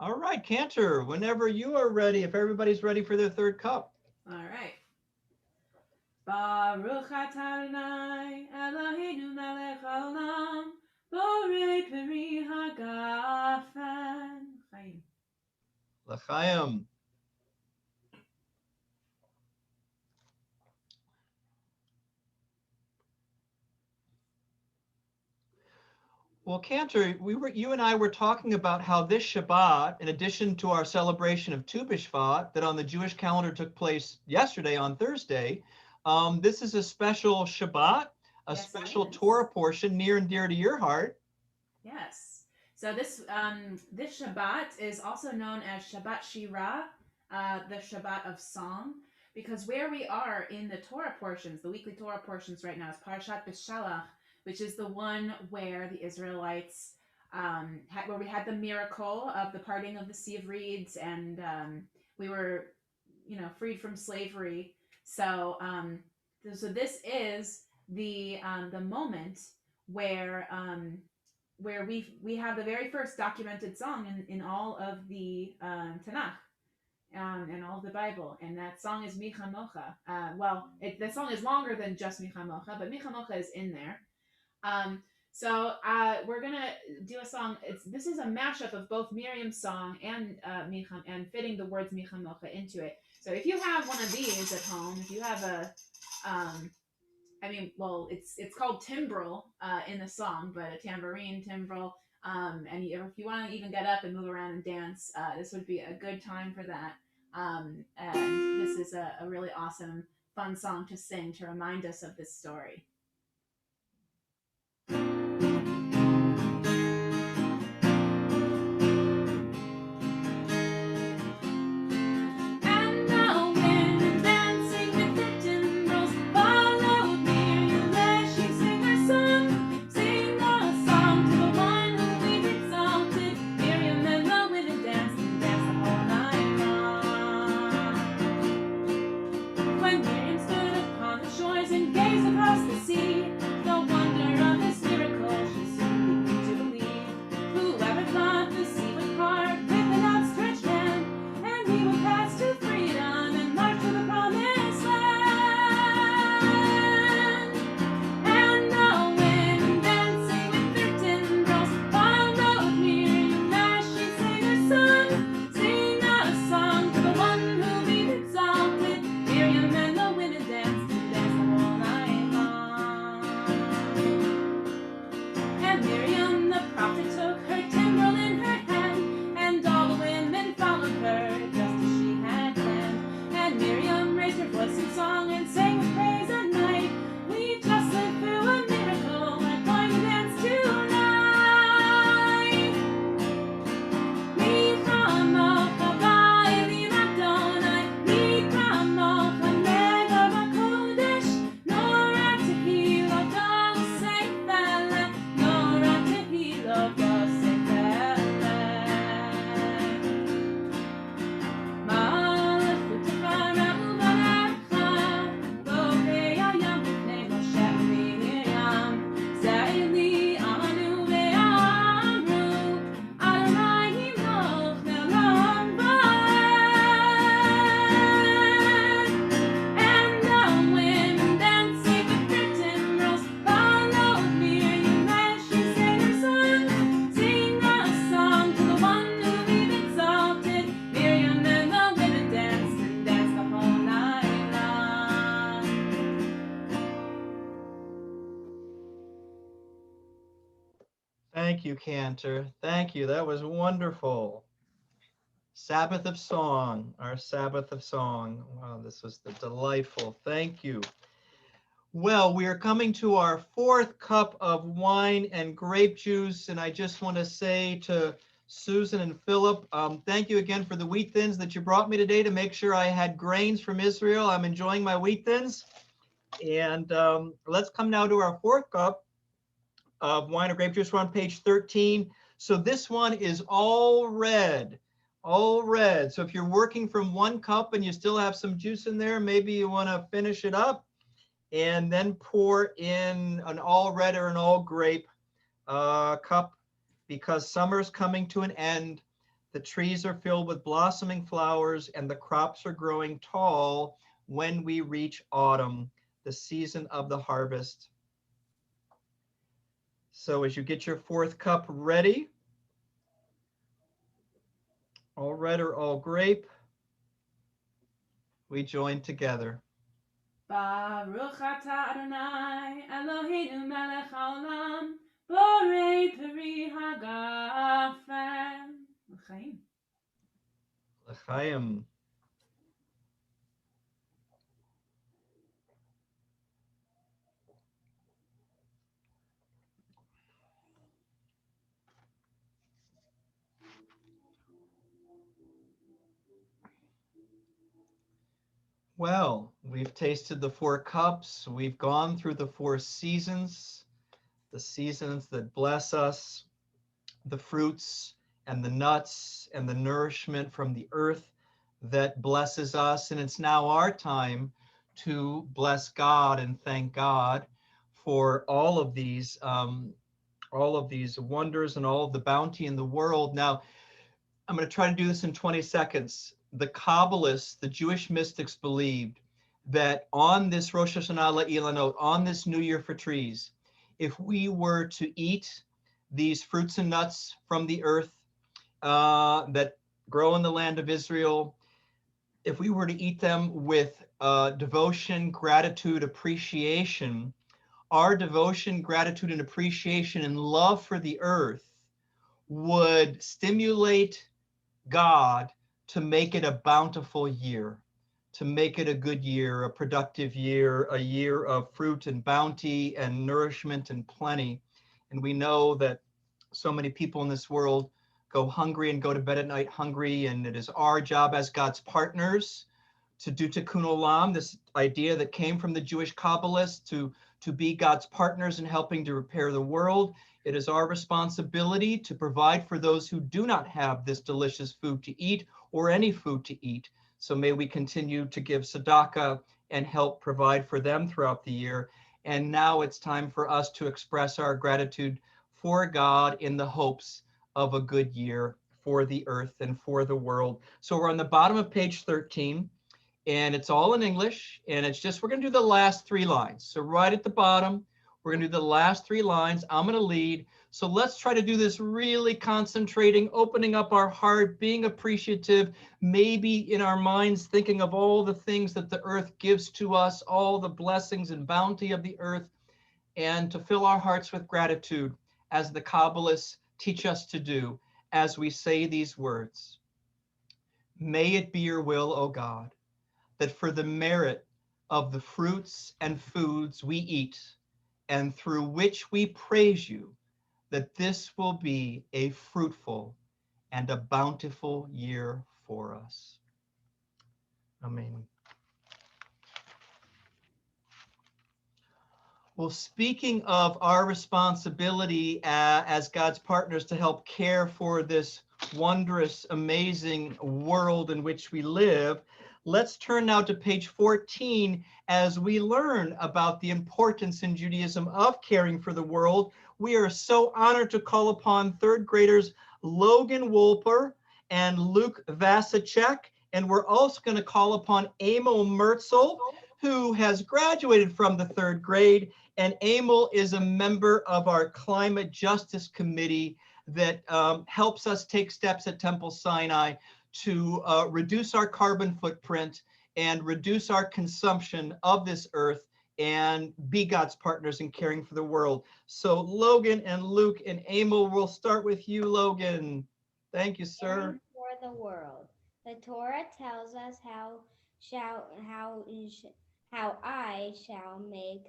All right, Cantor, whenever you are ready, if everybody's ready for their 3rd cup. All right. Baruch atah Adonai Eloheinu melech haolam borei peri hagafen. Chaim. L'chaim. Well, Cantor, you and I were talking about how this Shabbat, in addition to our celebration of Tu BiShvat, that on the Jewish calendar took place yesterday on Thursday, this is a special Shabbat, a special Torah portion near and dear to your heart. Yes. So this Shabbat is also known as Shabbat Shirah, the Shabbat of song, because where we are in the Torah portions, the weekly Torah portions right now is Parashat Beshalach, which is the one where the Israelites, where we had the miracle of the parting of the Sea of Reeds, and we were, freed from slavery. So, so this is the moment where we have the very first documented song in all of the Tanakh. And all of the Bible, and that song is Mi Chamocha. The song is longer than just Mi Chamocha, but Mi Chamocha is in there. So we're gonna do a song. This is a mashup of both Miriam's song and and fitting the words Mi Chamocha into it. So if you have one of these at home, if you have a, it's called timbrel in the song, but a tambourine, timbrel. And if you want to even get up and move around and dance, this would be a good time for that. And this is a really awesome, fun song to sing to remind us of this story. When Miriam stood upon the shores and gazed across the sea, the wonder of this miracle Thank you, Cantor. Thank you. That was wonderful. Sabbath of Song, our Sabbath of Song. Wow, this was delightful. Thank you. Well, we are coming to our fourth cup of wine and grape juice, and I just want to say to Susan and Philip, thank you again for the wheat thins that you brought me today to make sure I had grains from Israel. I'm enjoying my wheat thins. And let's come now to our fourth cup of wine or grape juice. We're on page 13. So this one is all red, all red. So if you're working from one cup and you still have some juice in there, maybe you want to finish it up and then pour in an all red or an all grape cup, because summer's coming to an end. The trees are filled with blossoming flowers and the crops are growing tall when we reach autumn, the season of the harvest. So as you get your fourth cup ready, all red or all grape, we join together. Baruch atah Adonai Eloheinu melech haolam borei peri hagafen l'chaim. L'chaim. Well, we've tasted the four cups. We've gone through the four seasons, the seasons that bless us, the fruits and the nuts and the nourishment from the earth that blesses us. And it's now our time to bless God and thank God for all of these wonders and all of the bounty in the world. Now, I'm going to try to do this in 20 seconds. The Kabbalists, the Jewish mystics, believed that on this Rosh Hashanah Le'ilanot, on this New Year for trees, if we were to eat these fruits and nuts from the earth that grow in the land of Israel, if we were to eat them with devotion, gratitude, appreciation, our devotion, gratitude, and appreciation and love for the earth would stimulate God to make it a bountiful year, to make it a good year, a productive year, a year of fruit and bounty and nourishment and plenty. And we know that so many people in this world go hungry and go to bed at night hungry, and it is our job as God's partners to do tikkun olam, this idea that came from the Jewish Kabbalists, to be God's partners in helping to repair the world. It is our responsibility to provide for those who do not have this delicious food to eat or any food to eat. So may we continue to give tzedakah and help provide for them throughout the year. And now it's time for us to express our gratitude for God in the hopes of a good year for the earth and for the world. So we're on the bottom of page 13. And it's all in English, and it's just, we're going to do the last three lines. So right at the bottom, we're going to do the last three lines. I'm going to lead. So let's try to do this really concentrating, opening up our heart, being appreciative, maybe in our minds thinking of all the things that the earth gives to us, all the blessings and bounty of the earth, and to fill our hearts with gratitude as the Kabbalists teach us to do as we say these words. May it be your will, O God, that for the merit of the fruits and foods we eat, and through which we praise you, that this will be a fruitful and a bountiful year for us. Amen. Well, speaking of our responsibility as God's partners to help care for this wondrous, amazing world in which we live, let's turn now to page 14 as we learn about the importance in Judaism of caring for the world. We are so honored to call upon third graders Logan Wolper and Luke Vasacek, and we're also going to call upon Emil Mertzel, who has graduated from the third grade, and Emil is a member of our Climate Justice Committee that helps us take steps at Temple Sinai to reduce our carbon footprint and reduce our consumption of this earth and be God's partners in caring for the world. So Logan and Luke and Emil, we'll start with you, Logan. Thank you, sir. Caring for the world. The Torah tells us how I shall make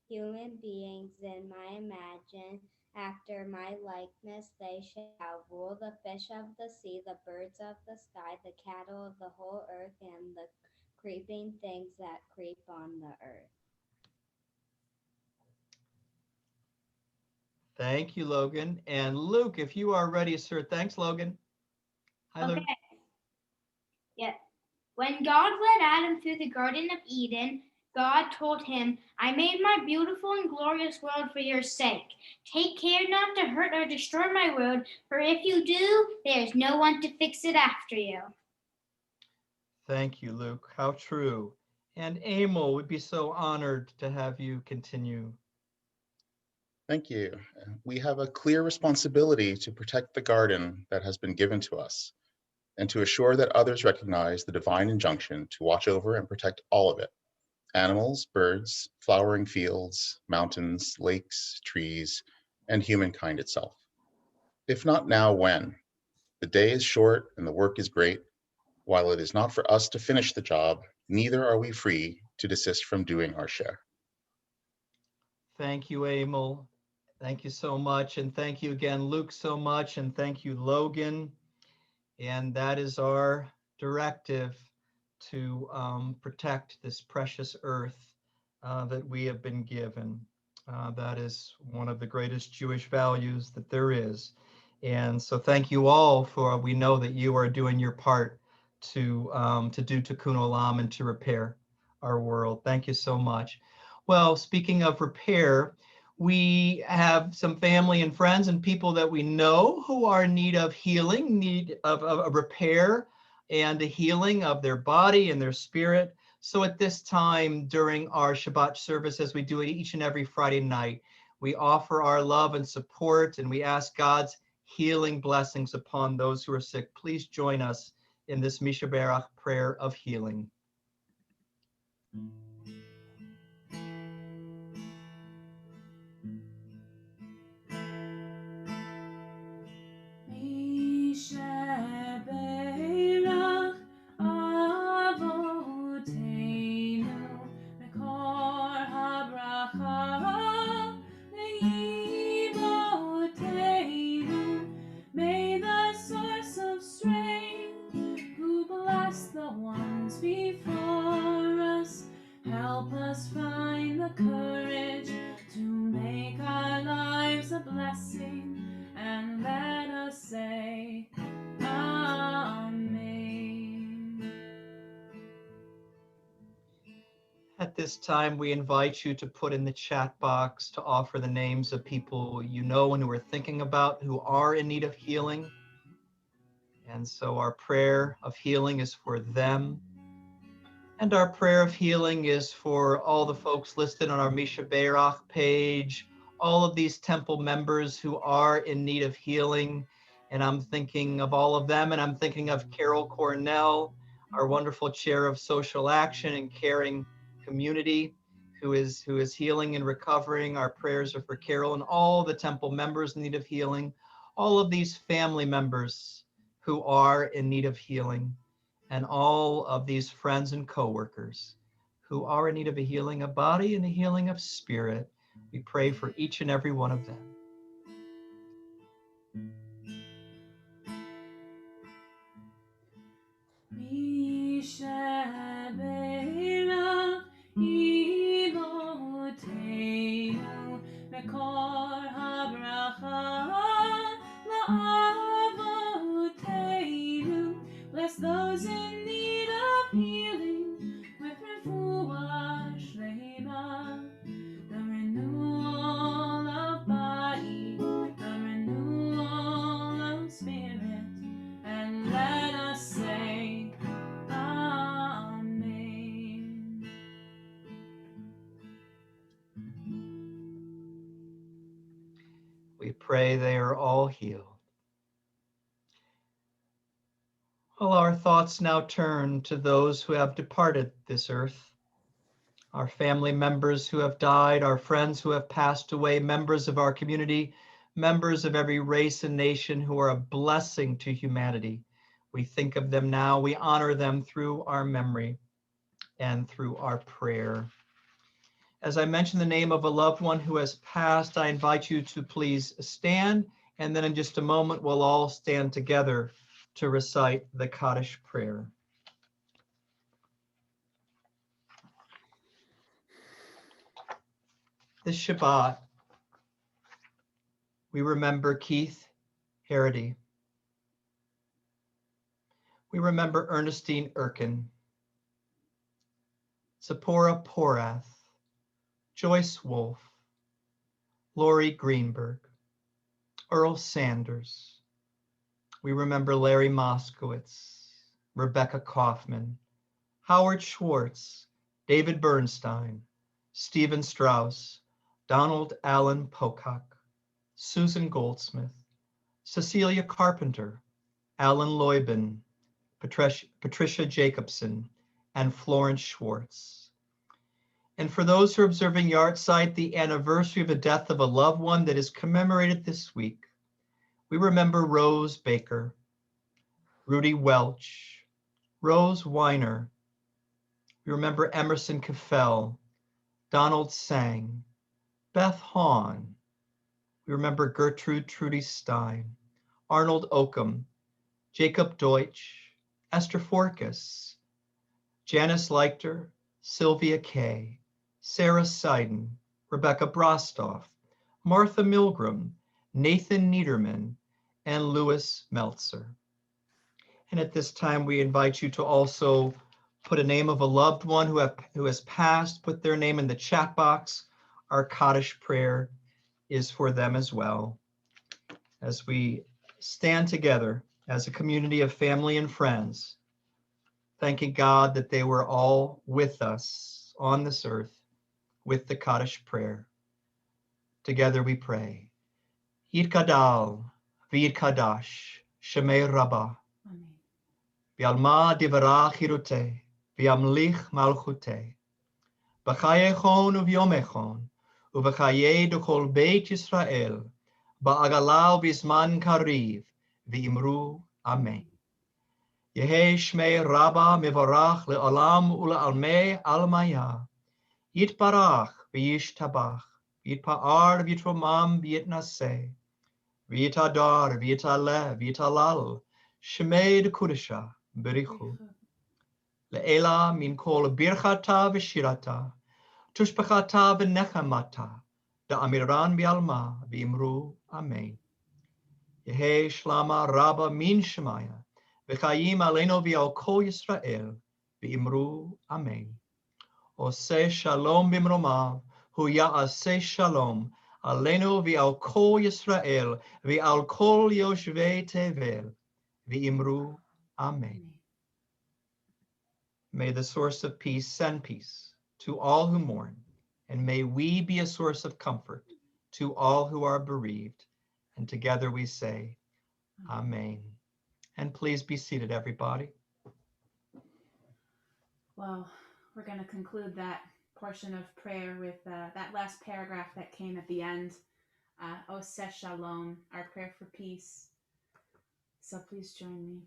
human beings in my imagine after my likeness. They shall rule the fish of the sea, the birds of the sky, the cattle of the whole earth, and the creeping things that creep on the earth. Thank you, Logan. And Luke, if you are ready, sir. Thanks, Logan. Hi, Luke. Okay. Yeah. When God led Adam through the Garden of Eden, God told him, I made my beautiful and glorious world for your sake. Take care not to hurt or destroy my world, for if you do, there is no one to fix it after you. Thank you, Luke. How true. And Emil, we'd be so honored to have you continue. Thank you. We have a clear responsibility to protect the garden that has been given to us and to assure that others recognize the divine injunction to watch over and protect all of it: animals, birds, flowering fields, mountains, lakes, trees, and humankind itself. If not now, when? The day is short and the work is great. While it is not for us to finish the job, neither are we free to desist from doing our share. Thank you, Emil. Thank you so much. And thank you again, Luke, so much. And thank you, Logan. And that is our directive to protect this precious earth that we have been given. That is one of the greatest Jewish values that there is. And so thank you all for, we know that you are doing your part to do Tikkun Olam and to repair our world. Thank you so much. Well, speaking of repair, we have some family and friends and people that we know who are in need of healing, need of a repair and a healing of their body and their spirit. So at this time during our Shabbat service, as we do it each and every Friday night, we offer our love and support, and we ask God's healing blessings upon those who are sick. Please join us in this Misha Berach prayer of healing. May the source of strength, who bless the ones before us, help us find the courage to make our lives a blessing, and let us say, Amen. At this time, we invite you to put in the chat box to offer the names of people you know and who are thinking about who are in need of healing. And so our prayer of healing is for them. And our prayer of healing is for all the folks listed on our Misha Berach page, all of these temple members who are in need of healing. And I'm thinking of all of them, and I'm thinking of Carol Cornell, our wonderful chair of social action and caring community, who is healing and recovering. Our prayers are for Carol and all the temple members in need of healing, all of these family members who are in need of healing, and all of these friends and coworkers who are in need of a healing of body and a healing of spirit. We pray for each and every one of them. Misha Berach Iboteinu Mekor HaBracha LaAvoteinu. Bless those in need of healing with refuah shleima, the renewal of body, the renewal of spirit, and let us say, Amen. We pray they are all healed. Well, our thoughts now turn to those who have departed this earth. our family members who have died, our friends who have passed away, members of our community, members of every race and nation who are a blessing to humanity. We think of them now, we honor them through our memory and through our prayer. As I mention the name of a loved one who has passed, I invite you to please stand, and then in just a moment, we'll all stand together to recite the Kaddish prayer. This Shabbat, we remember Keith Harity. We remember Ernestine Erkin, Zipporah Porath, Joyce Wolfe, Lori Greenberg, Earl Sanders. We remember Larry Moskowitz, Rebecca Kaufman, Howard Schwartz, David Bernstein, Stephen Strauss, Donald Allen Pocock, Susan Goldsmith, Cecilia Carpenter, Alan Loybin, Patricia Jacobson, and Florence Schwartz. And for those who are observing Yahrzeit, the anniversary of the death of a loved one that is commemorated this week, we remember Rose Baker, Rudy Welch, Rose Weiner. We remember Emerson Caffell, Donald Sang, Beth Hahn. We remember Gertrude Trudy Stein, Arnold Oakham, Jacob Deutsch, Esther Forkas, Janice Leichter, Sylvia Kay, Sarah Seiden, Rebecca Brostoff, Martha Milgram, Nathan Niederman, and Louis Meltzer. And at this time, we invite you to also put a name of a loved one who has passed, put their name in the chat box. Our Kaddish prayer is for them as well. As we stand together as a community of family and friends, thanking God that they were all with us on this earth with the Kaddish prayer. Together we pray. Yitgadal v'yitkadash Shemei Rabbah. V'alma divarach hiruteh, v'yamlich malchuteh. B'chayechon u'v'yomechon, u'v'chayei d'chol Beit Yisrael, ba'agalau b'zman kariv, v'imru Amen. Yehei Shmei Rabbah mivarach le'olam u'le'almei almaya. Yitbarach v'yishtabach, v'yitpa'ar v'yitromam v'yitnaseh, v'yitadar v'yitaleh v'yitalal, Shmei d'Kudesha berichu. Le'ela min kol birchata v'shirata, tushbachata v'nechamata, da'amiran v'alma v'imru Amen. Yehei Shlama Rabba min Shemaya, v'chayim aleinu v'al kol Yisrael, v'imru Amen. Oseh shalom bimromav, hu ya'aseh shalom, aleinu v'al kol Yisrael, v'al kol yoshvei tevel, v'imru Amen. May the source of peace send peace to all who mourn, and may we be a source of comfort to all who are bereaved. And together we say, Amen. And please be seated, everybody. Well, we're going to conclude that portion of prayer with that last paragraph that came at the end. Oseh Shalom, our prayer for peace. So please join me.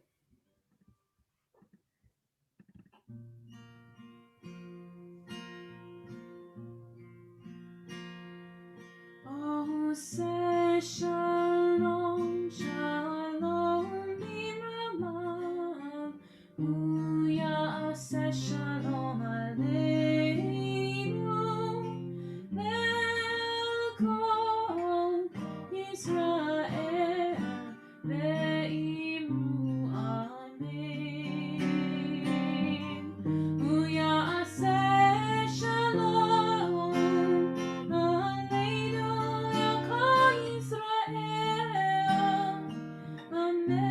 Oseh Shalom, Shalom b'mramav, hu ya'aseh shalom aleinu, ve'al kol Yisrael, ve'imru Amen. Hu ya'aseh shalom aleinu, ve'al kol Yisrael. Amen.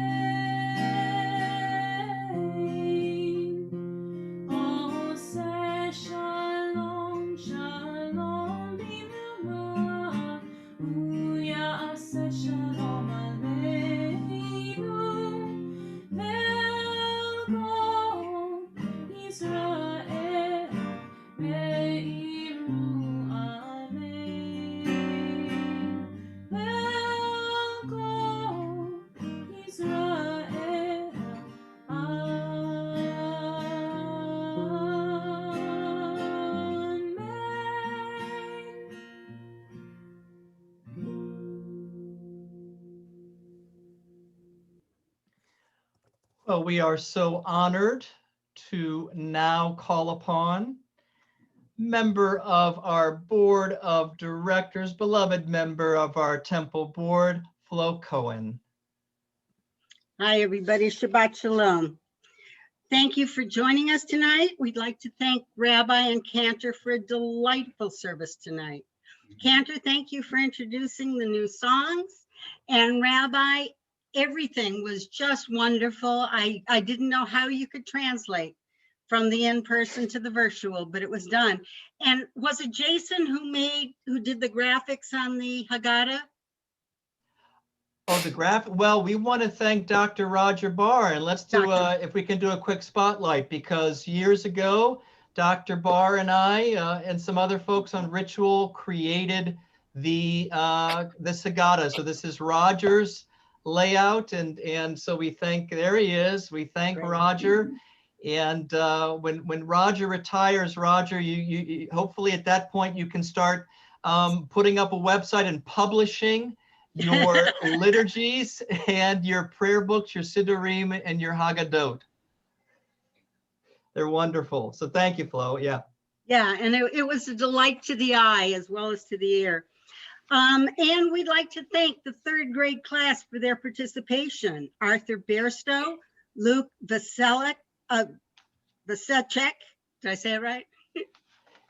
Well, we are so honored to now call upon member of our board of directors, beloved member of our temple board, Flo Cohen. Hi, everybody. Shabbat Shalom. Thank you for joining us tonight. We'd like to thank Rabbi and Cantor for a delightful service tonight. Cantor, thank you for introducing the new songs. And Rabbi, everything was just wonderful. I didn't know how you could translate from the in-person to the virtual, but it was done. And was it Jason who did the graphics on the Haggadah? Oh, the graphic. Well, we want to thank Dr. Roger Barr, and let's do if we can do a quick spotlight, because years ago, Dr. Barr and I and some other folks on Ritual created the Haggadah. So this is Roger's layout, and so we thank. There he is. We thank Roger. And when Roger retires, Roger, you hopefully at that point you can start putting up a website and publishing your liturgies and your prayer books, your Siddurim and your Haggadot. They're wonderful. So thank you, Flo. Yeah. Yeah, and it was a delight to the eye as well as to the ear. And we'd like to thank the third grade class for their participation. Arthur Bairstow, Luke Vaselek, Vasecek, did I say it right?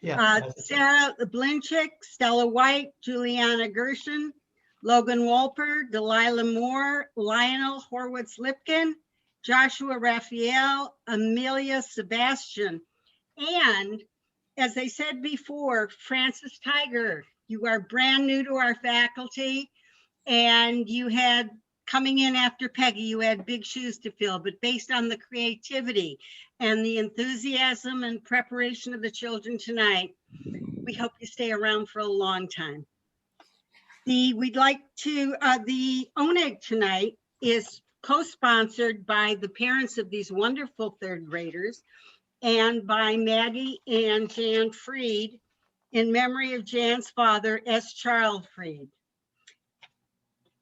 Yeah. Sarah Blinchick, Stella White, Juliana Gershon, Logan Wolper, Delilah Moore, Lionel Horwitz-Lipkin, Joshua Raphael, Amelia Sebastian, and as I said before, Francis Tiger, you are brand new to our faculty, and you had, coming in after Peggy, you had big shoes to fill, but based on the creativity and the enthusiasm and preparation of the children tonight, we hope you stay around for a long time. We'd like to, the ONEG tonight is co-sponsored by the parents of these wonderful third graders and by Maggie and Jan Freed in memory of Jan's father, S. Charles Freed.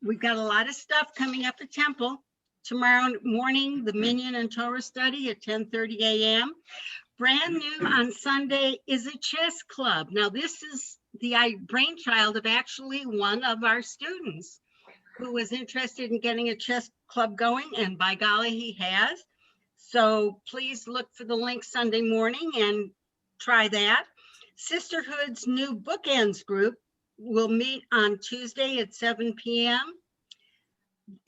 We've got a lot of stuff coming up at Temple. Tomorrow morning, the Minyan and Torah study at 10:30 a.m. Brand new on Sunday is a chess club. Now, this is the brainchild of actually one of our students who was interested in getting a chess club going, and by golly, he has. So please look for the link Sunday morning and try that. Sisterhood's new Bookends group will meet on Tuesday at 7 p.m.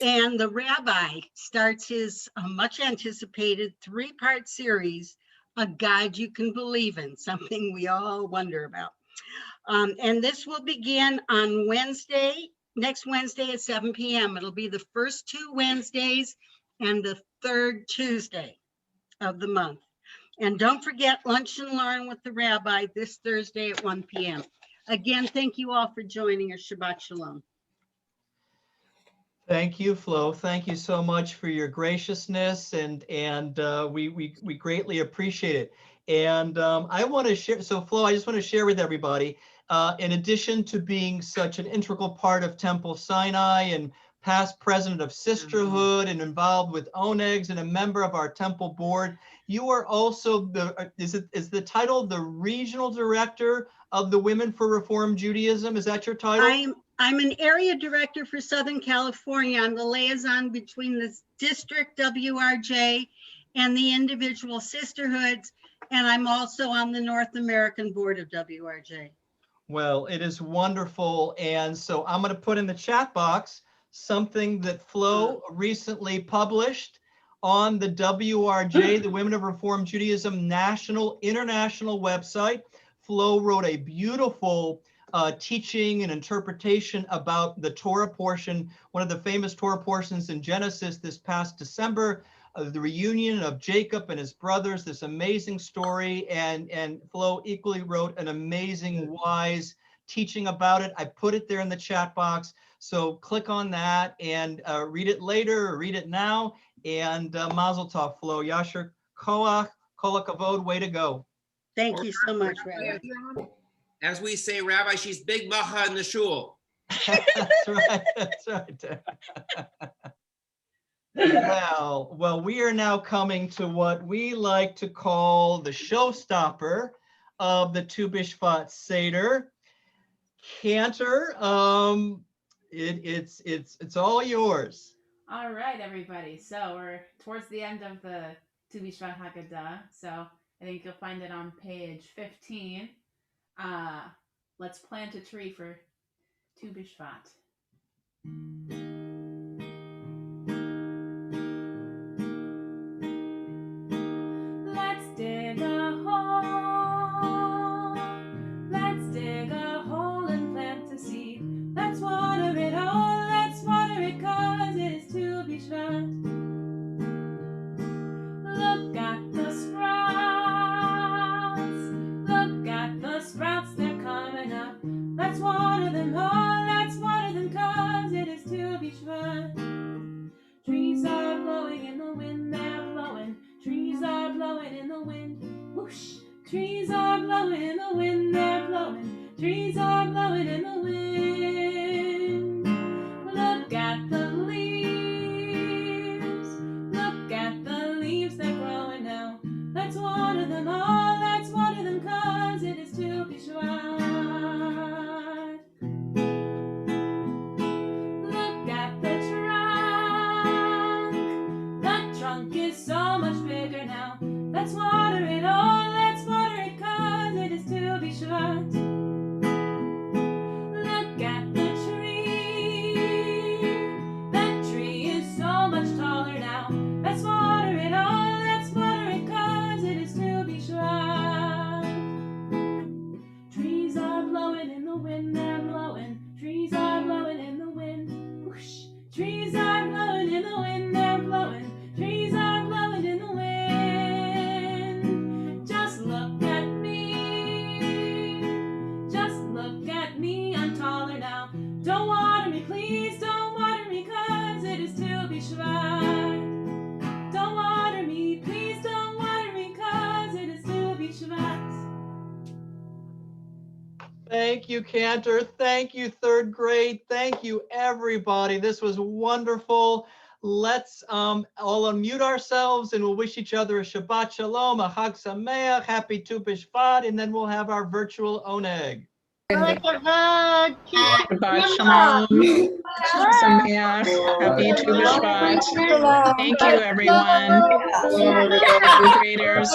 And the rabbi starts his much anticipated 3-part series, A God You Can Believe In, something we all wonder about. And this will begin on next Wednesday at 7 p.m. It'll be the first 2 Wednesdays and the 3rd Tuesday of the month. And don't forget Lunch and Learn with the rabbi this Thursday at 1 p.m. Again, thank you all for joining us. Shabbat Shalom. Thank you, Flo. Thank you so much for your graciousness, and we greatly appreciate it. And I want to share. So, Flo, I just want to share with everybody. In addition to being such an integral part of Temple Sinai and past president of Sisterhood and involved with ONEGs and a member of our Temple board, you are also is the title the regional director of the Women for Reform Judaism? Is that your title? I'm an area director for Southern California. I'm the liaison between the district WRJ and the individual sisterhoods, and I'm also on the North American board of WRJ. Well, it is wonderful. And so I'm going to put in the chat box something that Flo recently published on the WRJ, the Women of Reform Judaism international website. Flo wrote a beautiful teaching and interpretation about the Torah portion, one of the famous Torah portions in Genesis this past December, of the reunion of Jacob and his brothers, this amazing story. And Flo equally wrote an amazing, wise teaching about it. I put it there in the chat box. So click on that and read it later or read it now. And Mazel Tov, Flo. Yasher Koach, Kol HaKavod, way to go. Thank you so much, Rabbi. As we say, Rabbi, she's big macha in the shul. That's right. That's right. Well, we are now coming to what we like to call the showstopper of the Tu BiShvat Seder. Cantor, it's all yours. All right, everybody. So we're towards the end of the Tu BiShvat Haggadah. So I think you'll find it on page 15. Let's plant a tree for Tu BiShvat. Let's dig a hole. Let's dig a hole and plant a seed. Let's water it all. Let's water it 'cause it is Tu BiShvat. Look at the sprouts. Look at the sprouts, they're coming up. Let's water them all. Let's water them 'cause it is Tu BiShvat. Trees are blowing in the wind, they're blowing. Trees are blowing in the wind. Whoosh! Trees are blowing in the wind, they're blowing. Trees are blowing in the wind. Look at the leaves. Look at the leaves, they're growing now. Let's water them all. Let's water them 'cause it is Tu BiShvat. Look at the trunk. The trunk is so much bigger now. Let's water it all. Let's water it 'cause it is Tu BiShvat. Look at the tree. That tree is so much taller now. Let's water it all. Let's water it 'cause it is Tu BiShvat. Trees are blowing in the wind, they're blowing. Trees are blowing in the wind. Whoosh! Trees are blowing in the wind, they're blowing. Trees are blowing in the wind. Just look at me. Just look at me, I'm taller now. Don't water me, please, don't water me 'cause it is Tu BiShvat. Don't water me, please, don't water me 'cause it is Tu BiShvat. Thank you, Cantor. Thank you, third grade. Thank you, everybody. This was wonderful. Let's all unmute ourselves and we'll wish each other a Shabbat Shalom, a Chag Sameach, happy Tu BiShvat, and then we'll have our virtual oneg. Shabbat Shalom. Chag Sameach. Happy Tu BiShvat. Thank you, everyone. Graders.